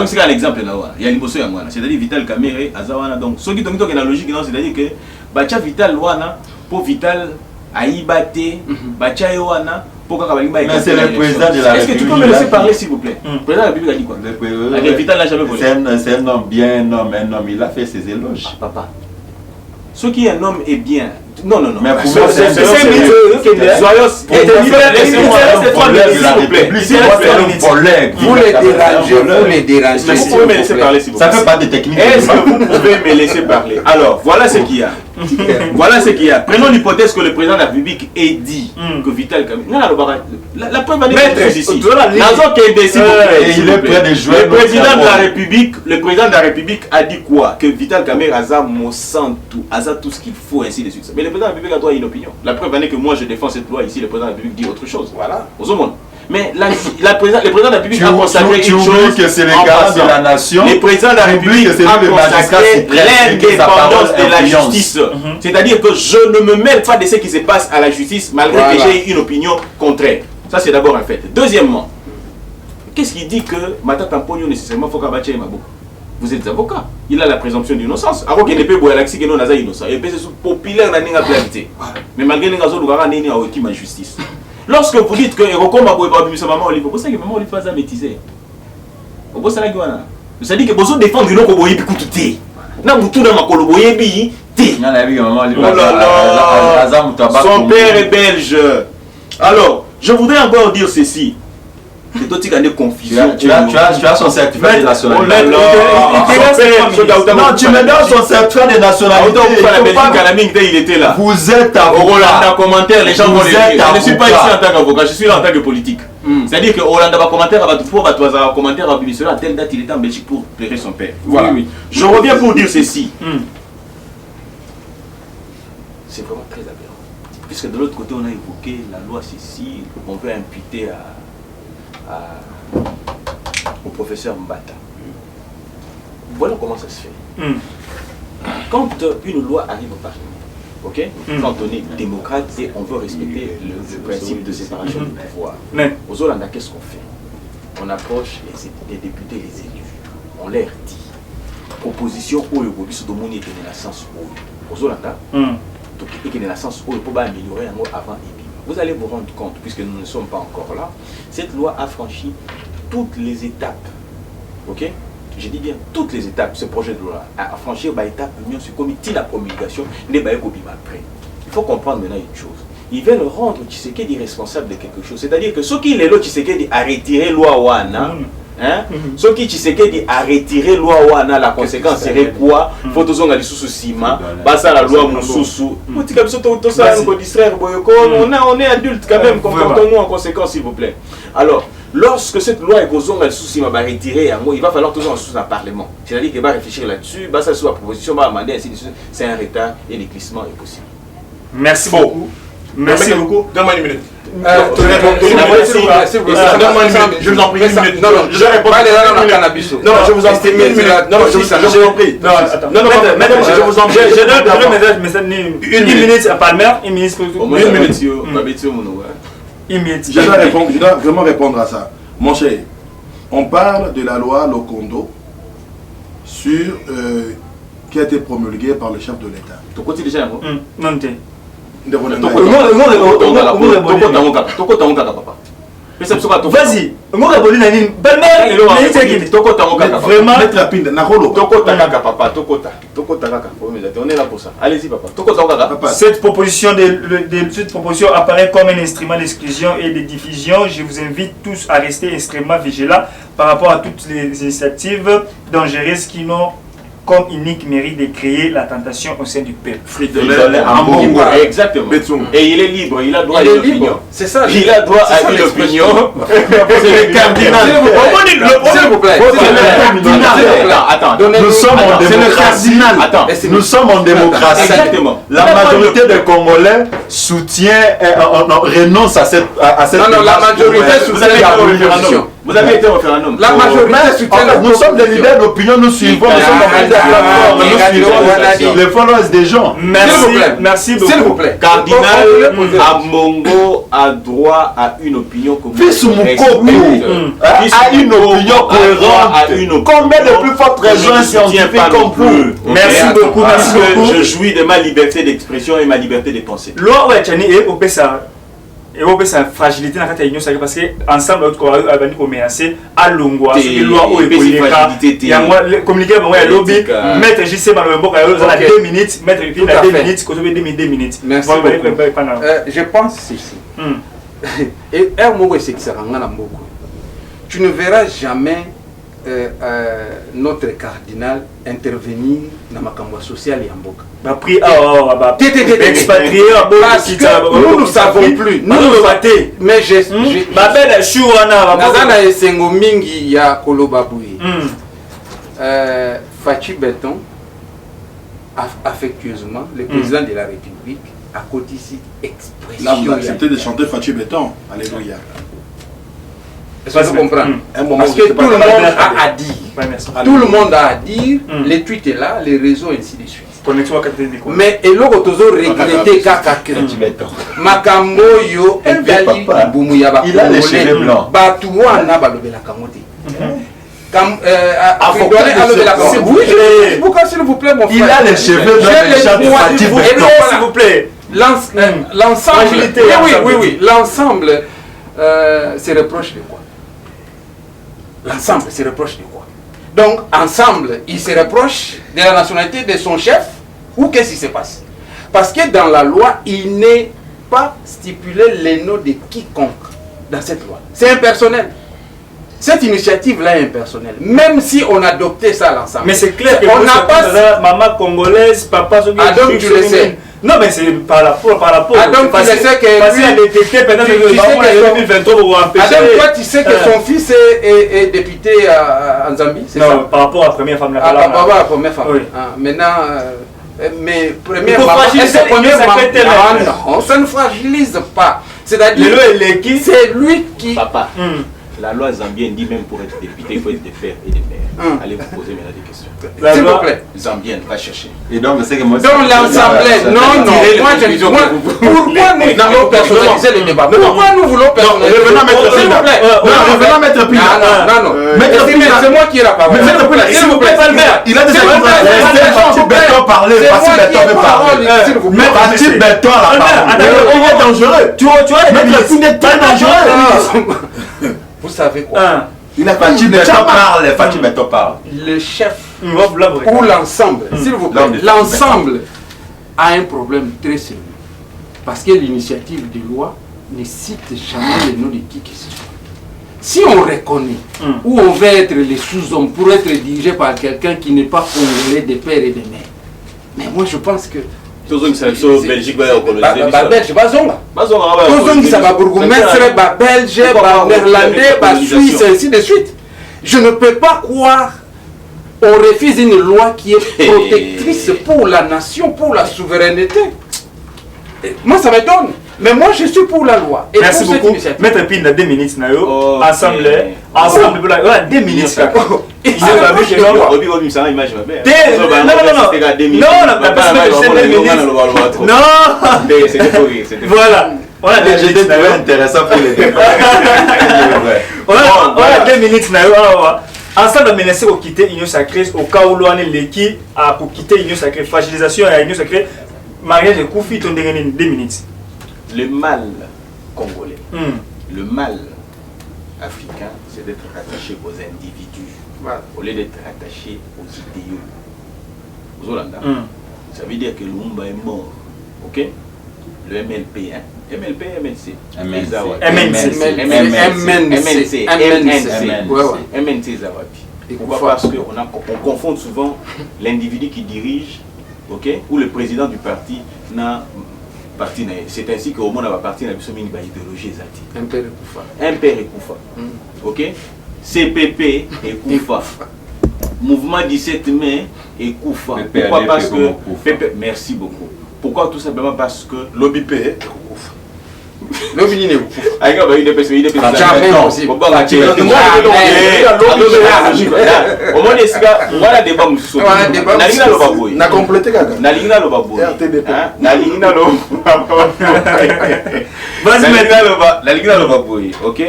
C'est un exemple là. Il y a l'impossible à moi. C'est-à-dire Vital Kamere, Azawana. Donc, ce qui est la logique, c'est-à-dire que Bacha Vital Wana pour Vital Aïbate, Bacha Yowana. Mais c'est le président de la République. Est-ce que tu peux me laisser parler s'il vous plaît? Le président de la République a dit quoi? Vital n'a jamais volé. C'est un homme bien, un homme. Il a fait ses éloges. Papa. Ce qui est un homme est bien. Non. Mais pour moi, c'est un mythe. Vous les dérangez. Vous pouvez me laisser parler, s'il vous plaît. Ça fait pas de technique. Est-ce que vous pouvez me laisser parler? Alors, voilà ce qu'il y a. Voilà ce qu'il y a. Prenons l'hypothèse que le président de la République ait dit que Vital Kamere. La preuve va être ici. Il est prêt de jouer. Le président de la République a dit quoi? Que Vital Kamere a Monsanto, a tout ce qu'il faut, ainsi de suite. Mais le président de la République a droit à une opinion. La preuve est que moi je défends cette loi ici, le président de la République dit autre chose. Voilà. Aux hommes. Mais le président de la République a consacré une chose que c'est les gars de la nation. Le président de la République a consacré l'indépendance de la justice. C'est-à-dire que je ne me mêle pas de ce qui se passe à la justice malgré que j'ai une opinion contraire. Ça c'est d'abord un fait. Deuxièmement, qu'est-ce qui dit que Matata Mpogno nécessairement faut qu'abache Mabou? Vous êtes avocat. Il a la présomption d'innocence. Alors qu'il ne peut pas l'accès que nous avons innocent. Et puis c'est populaire dans la planète. Mais malgré les gazons, nous avons une justice. Lorsque vous dites que Rokoma Boy Babimisa Maman Olive, vous savez que Maman Olive va métiser. Vous savez que vous savez que vous défendre le Koboyi Pikouté. Non, vous tournez ma Koloboyebi. Son père est belge. Alors, je voudrais encore dire ceci. C'est toi qui as des confusions. Tu as son certificat de nationalité. Non, tu me donnes son certificat de nationalité. Il était là. Vous êtes avocat. Au Hollande commentaire, les gens vont le dire. Je ne suis pas ici en tant qu'avocat, je suis là en tant que politique. C'est-à-dire que Hollande va commentaire, va commentaire, à telle date il était en Belgique pour plairer son père. Voilà. Je reviens pour dire ceci. C'est vraiment très aberrant. Puisque de l'autre côté, on a évoqué la loi ceci, on veut imputer au professeur Mbata. Voilà comment ça se fait. Quand une loi arrive au Parlement, Ok? Quand on est démocrate, on veut respecter le principe de séparation du pouvoir. Mais aux Hollandais, qu'est-ce qu'on fait? On approche les députés, les élus. On leur dit opposition ou le gouvernement de monde est dans la sens aux Hollandais. Donc, il est dans la sens où il faut améliorer avant et puis. Vous allez vous rendre compte, puisque nous ne sommes pas encore là, cette loi a franchi toutes les étapes. Ok? Je dis bien toutes les étapes. Ce projet de loi a franchi l'étape union sur comité la promulgation n'est pas après. Il faut comprendre maintenant une chose. Ils veulent rendre Tshisekedi responsable de quelque chose. C'est-à-dire que ce qui est là, Tshisekedi a retiré loi Wana. Hein? Ce qui Tshisekedi a retiré loi Wana, la conséquence serait quoi? Faut tous on a sous ciment, basa la loi Moussou. On est adulte quand même, comportons-nous en conséquence s'il vous plaît. Alors, lorsque cette loi est causée sous ciment va retirer, il va falloir toujours en sous un parlement. C'est-à-dire qu'il va réfléchir là-dessus, ça sous la proposition, va amender ainsi de suite. C'est un retard et l'éclissement est possible. Merci beaucoup. Merci beaucoup. Donne-moi une minute. Je vous en prie une minute. Non, je réponds. Non, je vous en prie une minute. Non, je vous en prie. Non, madame, je vous en prie. Une minute à Palmer, une minute pour tout. Je dois vraiment répondre à ça. Mon cher, on parle de la loi Lokondo sur qui a été promulguée par le chef de l'État. Tu continues déjà, non, vas-y, vraiment être rapide. On est là pour ça. Allez-y, papa. Cette proposition apparaît comme un instrument d'exclusion et de diffusion. Je vous invite tous à rester extrêmement vigilants par rapport à toutes les initiatives dangereuses qui n'ont comme unique mérite de créer la tentation au sein du peuple. Exactement. Et il est libre, il a droit à une opinion. C'est ça. Il a droit à une opinion. C'est le cardinal. S'il vous plaît. Attends, nous sommes en démocratie. Nous sommes en démocratie. Exactement. La majorité des Congolais soutient, renonce à cette. Non, la majorité soutient la révolution. Vous avez été au référendum. La majorité soutient la nous sommes des leaders d'opinion, nous suivons, nous sommes les followers des gens. Merci beaucoup. S'il vous plaît. Cardinal Amongo a droit à une opinion que Fils a une opinion cohérente. Combien de plus fortes raisons scientifiques comme vous? Merci beaucoup. Merci beaucoup. Je jouis de ma liberté d'expression et ma liberté de penser. Loi Ouachani et Opesa. Et on peut sa fragilité dans la réunion parce que ensemble on a menacé à Longwa sur les lois où il y a moi communiquer avec moi lobby mettre JC dans le boc à 2 minutes mettre puis à 2 minutes que 2 minutes. Merci. Je pense ceci. Et tu ne verras jamais notre cardinal intervenir dans ma campagne sociale et en boca. Expatrié nous ne savons plus. Mais Fachi Beton, affectueusement, le président de la République, a cotisé expression. Là, vous acceptez de chanter Fachi Beton. Alléluia. Est-ce que vous comprenez? Parce que tout le monde a à dire. Tout le monde a à dire. Les tweets est là, les réseaux, et ainsi de suite. Mais et l'autre toujours regretté Kakake. Makambo yo egali bumuya ba. Il a les cheveux blancs. Batouana balobela kamote. S'il vous plaît, mon frère. Il a les cheveux blancs. S'il vous plaît. L'ensemble. Oui. L'ensemble se reproche de quoi? L'ensemble se reproche de quoi? Donc, ensemble, il se reproche de la nationalité de son chef ou qu'est-ce qui se passe? Parce que dans la loi, il n'est pas stipulé les noms de quiconque dans cette loi. C'est impersonnel. Cette initiative-là est impersonnelle. Même si on adoptait ça l'ensemble. Mais c'est clair que on n'a pas maman congolaise, papa, donc tu le sais. Non, mais c'est par rapport. Donc tu sais que parce qu'il a détecté pendant 2023 pour empêcher. Toi, tu sais que son fils est député en Zambie, c'est ça? Non, par rapport à la première femme. Par rapport à la première femme. Oui. Maintenant, mais première femme. Non, ça ne fragilise pas. C'est-à-dire, c'est lui qui. Papa. La loi zambienne dit même pour être député, il faut être des pères et des mères. Allez vous poser maintenant des questions. S'il vous plaît. Zambienne, va chercher. Et donc, c'est que moi... Dans l'Assemblée, non, moi je... Pourquoi nous voulons personnaliser le débat? Pourquoi nous voulons personnaliser le débat? S'il vous plaît. Revenons à Maître Pina. Non. C'est moi qui ai la parole. Maître Pina, s'il vous plaît, il a des Fatih Béton parler. Fatih Béton veut parler. Fatih Béton a la parole. Il est dangereux. Tu vois, Maître Pina est très dangereux. Vous savez quoi? Il a Fatih Béton parle. Fatih Béton parle. Le chef ou l'ensemble, s'il vous plaît, l'ensemble a un problème très sérieux. Parce que l'initiative de loi ne cite jamais le nom de qui que ce soit. Si on reconnaît ou on veut être les sous-hommes pour être dirigé par quelqu'un qui n'est pas congolais de père et de mère, mais moi je pense que Belgique va coloniser. Belge, Belge, néerlandais, Suisse, ainsi de suite. Je ne peux pas croire on refuse une loi qui est protectrice pour la nation, pour la souveraineté. Et moi ça m'étonne. Mais moi je suis pour la loi. Et merci beaucoup. Maître Pina, 2 minutes. Assemblée. Ensemble, 2 minutes. Voilà. Voilà des minutes intéressant pour les débats. Voilà 2 minutes. Ensemble, on menacé de quitter l'Union sacrée au cas où l'on est l'équipe à quitter l'Union sacrée. Fragilisation à l'Union sacrée. Mariage de Koufi, on a 2 minutes. Le mal congolais, le mal africain, c'est d'être rattaché aux individus, au lieu d'être rattaché aux idéaux. Aux Hollandais. Ça veut dire que Lumumba est mort. Ok? Le MLP, hein? MLP, MNC. MNC Zawapi. Pourquoi? Parce qu'on confond souvent l'individu qui dirige, ok, ou le président du parti n'a parti. C'est ainsi qu'au monde a parti n'a pas idéologie exacte. Impère et Koufa. Ok? CPP et Koufa. Mouvement 17 mai et Koufa. Pourquoi? Parce que merci beaucoup. Pourquoi? Tout simplement parce que l'OBP et Koufa. L'OBP et Koufa. Au moins les gars, voilà des bombes sous. Na complété gaga. Na lingna lo baboy. RTBP. Na lingna lo. Vas-y maintenant la lingna lo baboy. OK?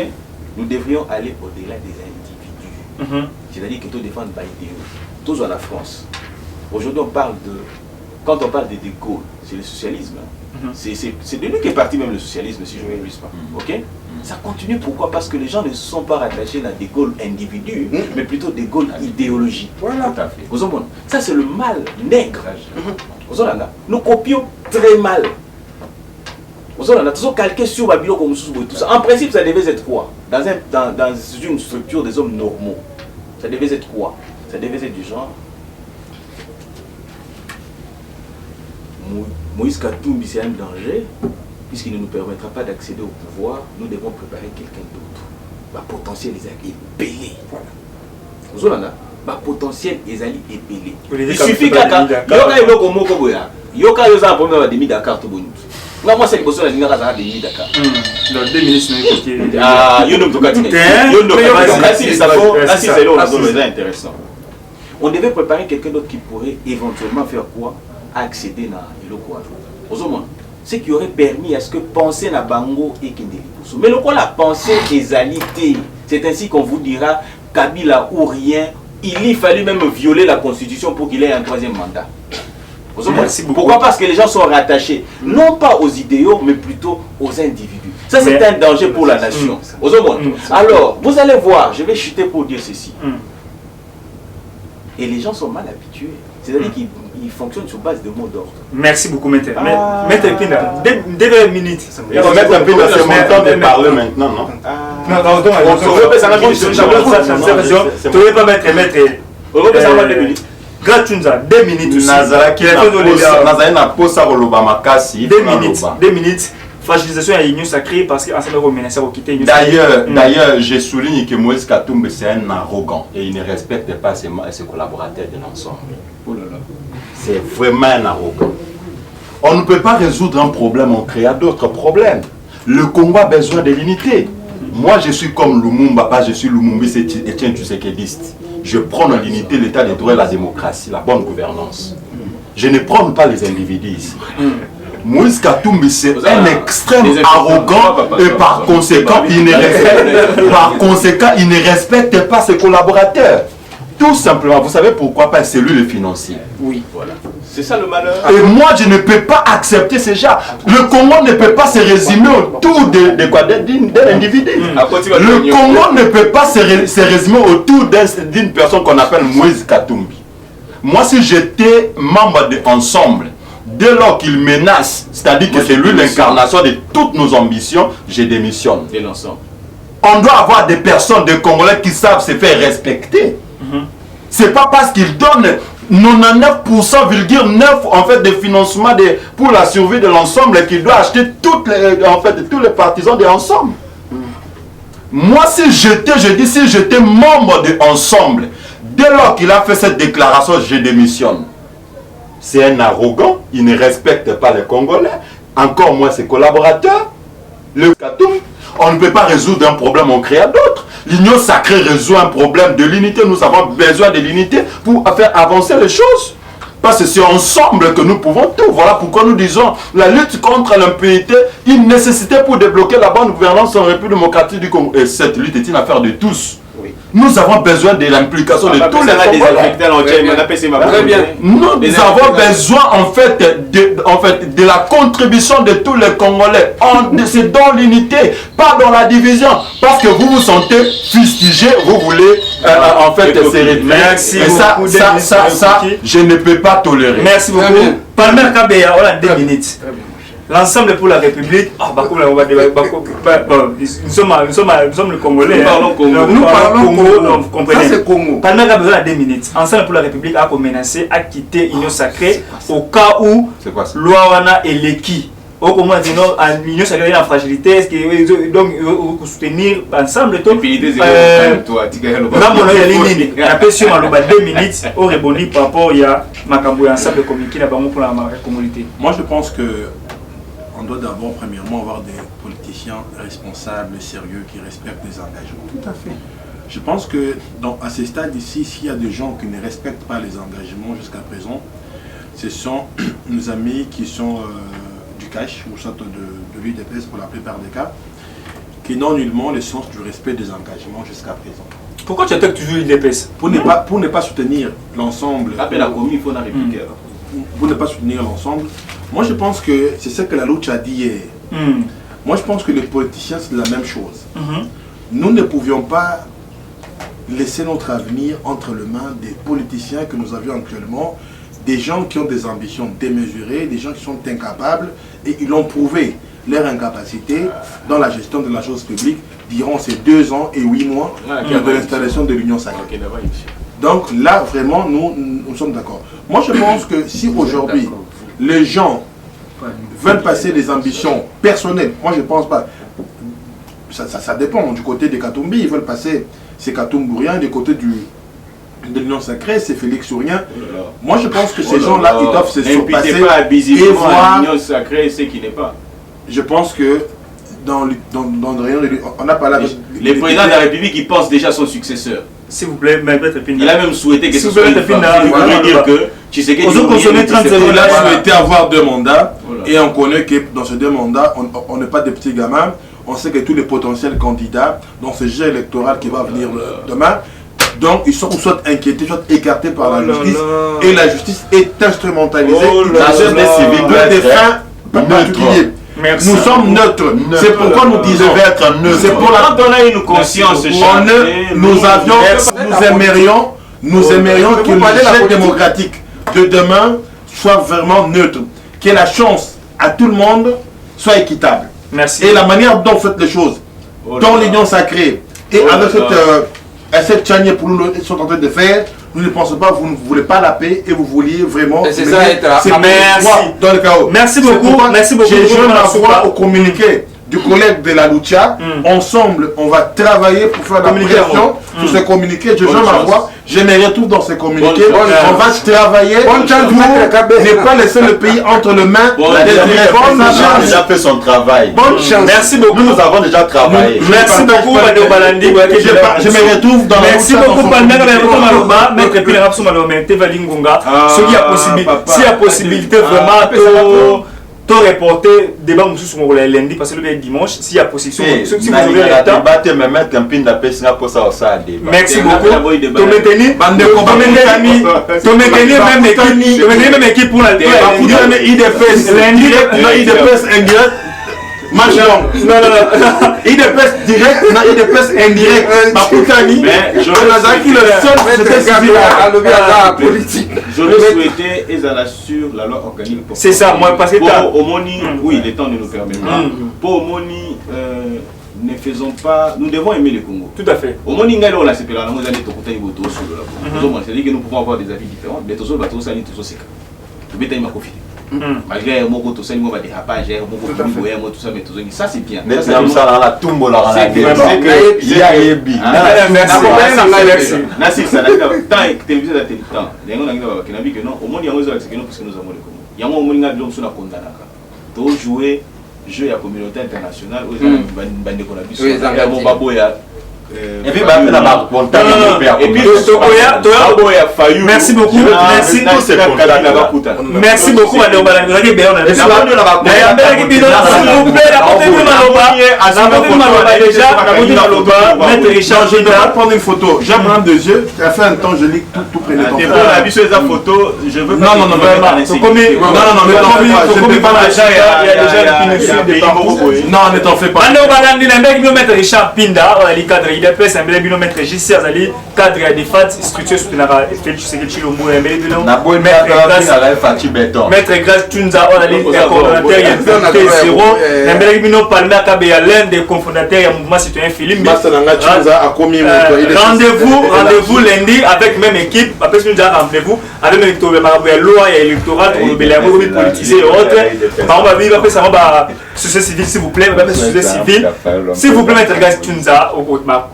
Nous devrions aller au-delà des individus. C'est-à-dire que tout défendre par idéaux. Tous en la France. Aujourd'hui on parle de quand on parle de Gaulle, c'est le socialisme. C'est de lui qui est parti même le socialisme si je ne m'abuse pas. OK? Ça continue, pourquoi? Parce que les gens ne sont pas rattachés à des Gaulle individus, mais plutôt des Gaulle idéologie. Voilà. Tout à fait. Ça, c'est le mal nègre. Nous copions très mal. Nous calqué sur Babylone comme tout ça. En principe, ça devait être quoi? Dans une structure des hommes normaux, ça devait être quoi? Ça devait être du genre. Moïse Katumbi, c'est un danger. Puisqu'il ne nous permettra pas d'accéder au pouvoir, nous devons préparer quelqu'un d'autre. Potentiel est épelé. Vous avez potentiel est épelé. Il suffit qu'il y ait un Dakar. Moi, c'est le besoin de Dakar. Dans 2 minutes, on devait préparer quelqu'un d'autre qui pourrait éventuellement faire quoi? Accéder à l'Okwalo. Ce qui aurait permis à ce que penser na bango et Kendelibuso. Mais le quoi la pensée est alité. C'est ainsi qu'on vous dira Kabila ou rien. Il y fallu même violer la constitution pour qu'il ait un 3e mandat. Pourquoi? Parce que les gens sont rattachés non pas aux idéaux mais plutôt aux individus. Ça c'est un danger pour la nation. Alors vous allez voir, je vais chuter pour dire ceci. Et les gens sont mal habitués. C'est-à-dire qu'ils fonctionnent sur base de mots d'ordre. Merci beaucoup, Maître. Maître Pina, 2 minutes. Maître Pina, c'est mon temps de parler maintenant, non? Non, tu ne veux pas mettre Gratunza, 2 minutes aussi. Nazarena posa koloba makasi. 2 minutes. Fragilisation à l'Union sacrée parce qu'ensemble on menace à quitter l'Union sacrée. D'ailleurs, je souligne que Moïse Katumbi c'est un arrogant et il ne respecte pas ses collaborateurs de l'ensemble. C'est vraiment un arrogant. On ne peut pas résoudre un problème, on crée d'autres problèmes. Le Congo a besoin de l'unité. Moi, je suis comme Lumumba, pas je suis Lumumba, c'est Etienne Tshisekedi. Je prends en l'unité l'état des droits et la démocratie, la bonne gouvernance. Je ne prends pas les individus ici. Moïse Katumbi, c'est un extrême arrogant et par conséquent, il ne respecte pas ses collaborateurs. Tout simplement, vous savez pourquoi pas? C'est lui le financier. Oui, voilà. C'est ça le malheur. Et moi, je ne peux pas accepter ces gens. Le Congo ne peut pas se résumer autour d'un individu. Le Congo ne peut pas se résumer autour d'une personne qu'on appelle Moïse Katumbi. Moi, si j'étais membre de Ensemble, dès lors qu'il menace, c'est-à-dire que c'est lui l'incarnation de toutes nos ambitions, je démissionne. Et l'ensemble. On doit avoir des personnes, des Congolais qui savent se faire respecter. C'est pas parce qu'ils donnent 99,9% en fait de financement pour la survie de l'ensemble qu'il doit acheter tous les partisans de l'ensemble. Moi, si j'étais membre de Ensemble, dès lors qu'il a fait cette déclaration, je démissionne. C'est un arrogant, il ne respecte pas les Congolais, encore moins ses collaborateurs. Le Katoum, on ne peut pas résoudre un problème, on crée d'autres. L'union sacrée résout un problème de l'unité, nous avons besoin de l'unité pour faire avancer les choses. Parce que c'est ensemble que nous pouvons tout. Voilà pourquoi nous disons la lutte contre l'impunité, une nécessité pour débloquer la bonne gouvernance en République démocratique du Congo. Et cette lutte est une affaire de tous. Nous avons besoin de l'implication de tous les Congolais. Très bien. Nous avons besoin en fait de la contribution de tous les Congolais. C'est dans l'unité, pas dans la division. Parce que vous vous sentez fustigé, vous voulez en fait se réduire. Merci beaucoup. Ça, je ne peux pas tolérer. Merci beaucoup. Palmer Kabea, on a 2 minutes. L'ensemble pour la République, nous sommes le Congolais. Nous parlons Congo, vous comprenez. Ça c'est Congo. Palmer a besoin de 2 minutes. Ensemble pour la République a menacé à quitter l'Union sacrée au cas où Loawana et Leki. Au comment dire l'Union sacrée est en fragilité, donc pour soutenir ensemble tout. Moi je pense que on doit d'abord, premièrement, avoir des politiciens responsables, sérieux, qui respectent les engagements. Tout à fait. Je pense que à ce stade ici, s'il y a des gens qui ne respectent pas les engagements jusqu'à présent, ce sont nos amis qui sont du cash, ou soit de l'UDPS pour la plupart des cas, qui n'ont nullement le sens du respect des engagements jusqu'à présent. Pourquoi tu attaques toujours l'UDPS? Pour ne pas soutenir l'ensemble. Pour ne pas soutenir l'ensemble. Moi, je pense que c'est ce que la Louche a dit hier. Moi, je pense que les politiciens, c'est la même chose. Nous ne pouvions pas laisser notre avenir entre les mains des politiciens que nous avions actuellement, des gens qui ont des ambitions démesurées, des gens qui sont incapables, et ils ont prouvé leur incapacité dans la gestion de la chose publique durant ces 2 ans et 8 mois de l'installation de l'Union sacrée. Donc là, vraiment, nous sommes d'accord. Moi, je pense que si aujourd'hui, les gens veulent passer des ambitions personnelles, moi je ne pense pas, ça dépend du côté des Katumbi, ils veulent passer ces Katumbouriens, du côté de l'Union sacrée, c'est Félix Sourien. Moi je pense que ces gens-là, ils doivent se surpasser et voir l'Union sacrée, c'est qui n'est pas. Je pense que dans le rayon de on n'a pas là. Les présidents de la République, ils pensent déjà à son successeur. S'il vous plaît, Maître Pinda. Il a même souhaité que ce soit une femme. Il voulait dire que Tshisekedi il a souhaité avoir 2 mandats. Et on connaît que dans ces 2 mandats, on n'est pas des petits gamins. On sait que tous les potentiels candidats dans ce jeu électoral qui va venir demain, donc ils sont soit inquiétés, soit écartés par la justice. Et la justice est instrumentalisée. La société civile doit être particulier. Merci. Nous sommes neutres. C'est pourquoi nous disons être neutres. C'est pour quand on a une conscience, nous aimerions que le jeu démocratique de demain soit vraiment neutre. Que la chance à tout le monde soit équitable. Merci. Et la manière dont vous faites les choses, dans l'Union sacrée, et avec cette charnier pour nous sont en train de faire, nous ne pensons pas, vous ne voulez pas la paix et vous vouliez vraiment. C'est ça être merci. Dans le chaos. Merci beaucoup. Merci beaucoup. J'ai joué ma foi au communiqué du collègue de la Lucha. Ensemble, on va travailler pour faire la pression sur ce communiqué. Je joins ma voix, je me retrouve dans ce communiqué. On va travailler pour ne pas laisser le pays entre les mains des On a déjà fait son travail. Bonne chance. Merci beaucoup. Nous avons déjà travaillé. Merci beaucoup, Madame Balandi. Je me retrouve dans la Merci beaucoup, Maître Pile Rapso Malomé, Tevalingunga. Ce qui a possibilité vraiment de reporter débat sur le lundi parce que le dimanche, s'il y a possibilité, si vous avez le temps. Merci beaucoup. Tu maintenir même équipe pour la IDPS indirect. Match long. Non. IDPS direct, IDPS indirect. Mais j'aurais souhaité et ça sur la loi organique. C'est ça, moi parce que pour Omoni, oui, le temps ne nous permet pas. Pour Omoni, ne faisons pas. Nous devons aimer le Congo. Tout à fait. Omoni ngalo la sepela, nous allons tokuta iboto sur le labo. C'est-à-dire que nous pouvons avoir des avis différents, mais tous les bateaux sont tous tu peux t'aimer confiner. Malgré mon tout ça, il m'a dérapage, mon tout ça, mais tout ça c'est bien. Mais c'est comme ça dans la tombe là. Il y a Ebi. Merci. Ça n'a pas télévision à temps. Les gens n'ont vu que non. Au moins il y a des actions parce que nous avons le Congo. Il y a un moment où nous sommes condamnés. Pour jouer jeu à communauté internationale, où ils ont et puis merci beaucoup. Merci beaucoup, Madame Balandi. Maître Richard, je vais prendre une photo. J'ai un deux yeux. Ça fait un temps, je lis tout près de ton frère. On a vu sur les photos. Je veux non, vraiment. Non, ne t'en fais pas. Maître Richard Pinda, cadre IDPS, un bino maître JC Azali, cadre à des fats, structure soutenable, Félix Seketchi Lombo, un bino. Maître Grâce Tunza, on a les coordonnateurs, il y a un bino Palmer Kabea, l'un des cofondateurs, il y a un mouvement citoyen Philippe. Rendez-vous lundi avec même équipe, après ce que nous avons rendez-vous, avec même la loi électorale, pour le Béléa, politisé et autres. On va vivre après ça, on va société civile, s'il vous plaît, société civile. S'il vous plaît, Maître Grâce Tunza,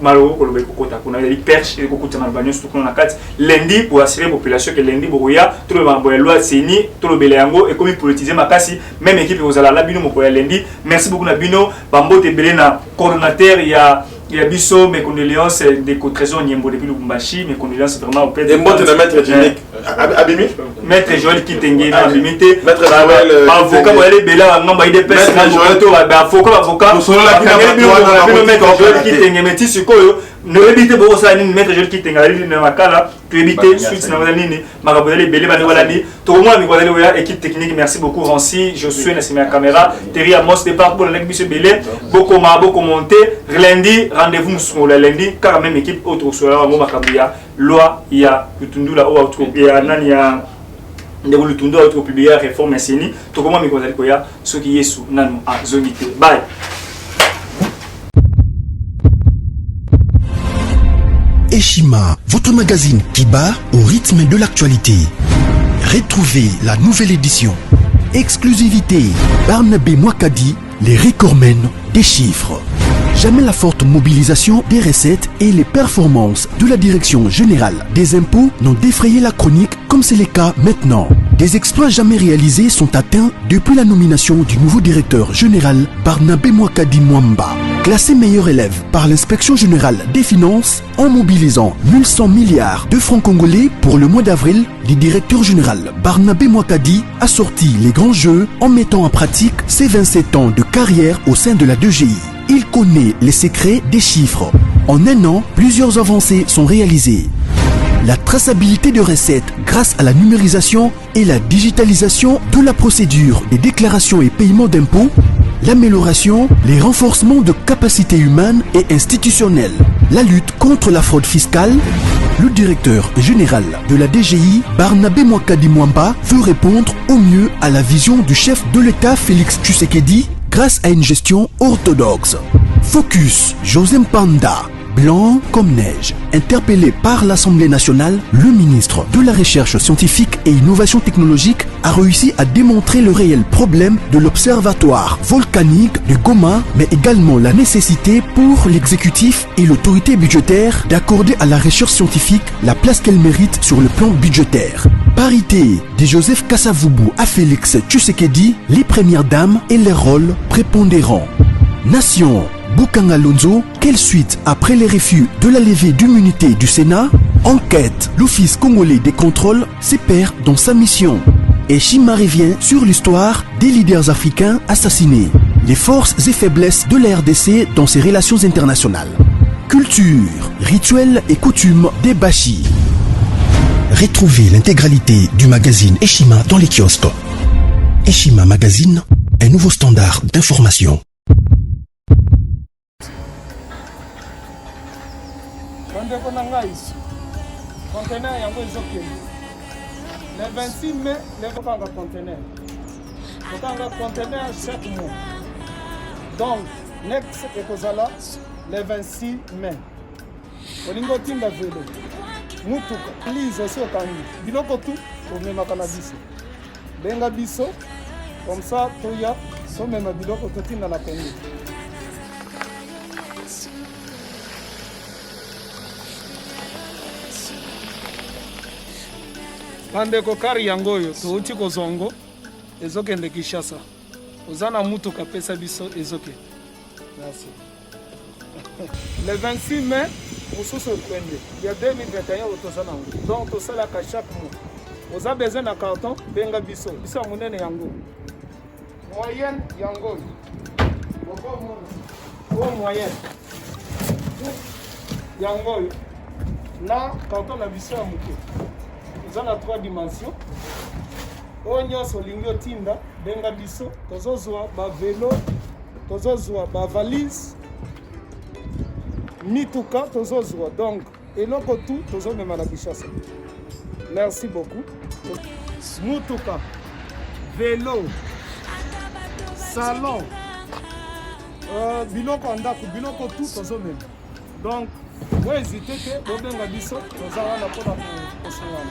malo kolobe kokota kuna ili perche ili kokuta na banyo surtout na kati lundi pour assurer population que lundi boya tout le mambo ya loi seni tout le belé yango et comme politiser makasi même équipe ozala la bino moko ya lundi. Merci beaucoup na bino bambote belé na coordonnateur il y a biso mes condoléances des co-trésors Niembo depuis Lubumbashi, mes condoléances vraiment au père de Mbote na maître Génique Abimi maître Joël Kitenge Abimité maître Joël avocat ba ele bela ngamba ide pesa avocat maître Joël Kitenge meti sikoyo ne éviter beaucoup ça ni maître Joël Kitenge ali na makala tu éviter suite na wala nini makabole bele bana wala ni to moi mi wala le équipe technique. Merci beaucoup Rancy, je suis na caméra Terry Amos départ pour avec monsieur Belé beaucoup monter lundi rendez-vous sur le lundi car même équipe autre sur la makabuya loi il y a Lutundula au autre et anani ya ndeko Lutundula autre publier réforme seni to comment mi kozali koya ce qui est sous nanu a zonité. Bye. Eshima, votre magazine qui bat au rythme de l'actualité. Retrouvez la nouvelle édition. Exclusivité, Barnabé Mwakadi, les recordmen des chiffres. Jamais la forte mobilisation des recettes et les performances de la Direction Générale des Impôts n'ont défrayé la chronique comme c'est le cas maintenant. Des exploits jamais réalisés sont atteints depuis la nomination du nouveau directeur général Barnabé Mwakadi Mwamba. Classé meilleur élève par l'inspection générale des finances en mobilisant 1100 milliards de francs congolais pour le mois d'avril, le directeur général Barnabé Mwakadi a sorti les grands jeux en mettant en pratique ses 27 ans de carrière au sein de la DGI. Il connaît les secrets des chiffres. En un an, plusieurs avancées sont réalisées. La traçabilité de recettes grâce à la numérisation et la digitalisation de la procédure des déclarations et paiements d'impôts, l'amélioration, les renforcements de capacités humaines et institutionnelles, la lutte contre la fraude fiscale. Le directeur général de la DGI, Barnabé Mwakadi Mwamba, veut répondre au mieux à la vision du chef de l'État Félix Tshisekedi grâce à une gestion orthodoxe. Focus, José Mpanda. blanc comme neige. Interpellé par l'Assemblée nationale, le ministre de la Recherche scientifique et Innovation technologique a réussi à démontrer le réel problème de l'observatoire volcanique de Goma, mais également la nécessité pour l'exécutif et l'autorité budgétaire d'accorder à la recherche scientifique la place qu'elle mérite sur le plan budgétaire. Parité de Joseph Kasavubu à Félix Tshisekedi, les premières dames et les rôles prépondérants. Nation Bukanga Lonzo, quelle suite après les refus de la levée d'immunité du Sénat? Enquête, l'Office congolais des contrôles se perd dans sa mission. Eshima revient sur l'histoire des leaders africains assassinés, les forces et faiblesses de la RDC dans ses relations internationales. Culture, rituels et coutumes des Bashi. Retrouvez l'intégralité du magazine Eshima dans les kiosques. Eshima Magazine, un nouveau standard d'information. Conteneur yango ezokende le 26 mai lekokanga conteneur kokanga conteneur chaque mois, donc next ekozala le 26 mai. Olingo tinda velo mutuka lise osi okangi biloko tu omemaka na biso, benga biso comme ça toya somema biloko totinda na Kongo. Bandeko kari yango oyo touti kozongo ezokende Kinshasa, oza na mutuka pesa biso ezoke. Merci. Le 26 mai mosusu ekwende ya 2021 otoza nango, donc tosalaka chaque mois. Oza besoin na carton benga biso ya monene yango moyenne yango oyo moyenne yango oyo na carton na biso ya moke. Nous avons 3 dimensions. Oyo solingi otinda benga biso tozozwa ba vélo, tozozwa ba valise, mituka tozozwa, donc eloko tout tozomema na Kinshasa. Merci beaucoup. Mutuka, vélo, salon, biloko ndako, biloko tout tozomema. Donc vous hésitez que bobenga biso tozala na pona kosangana.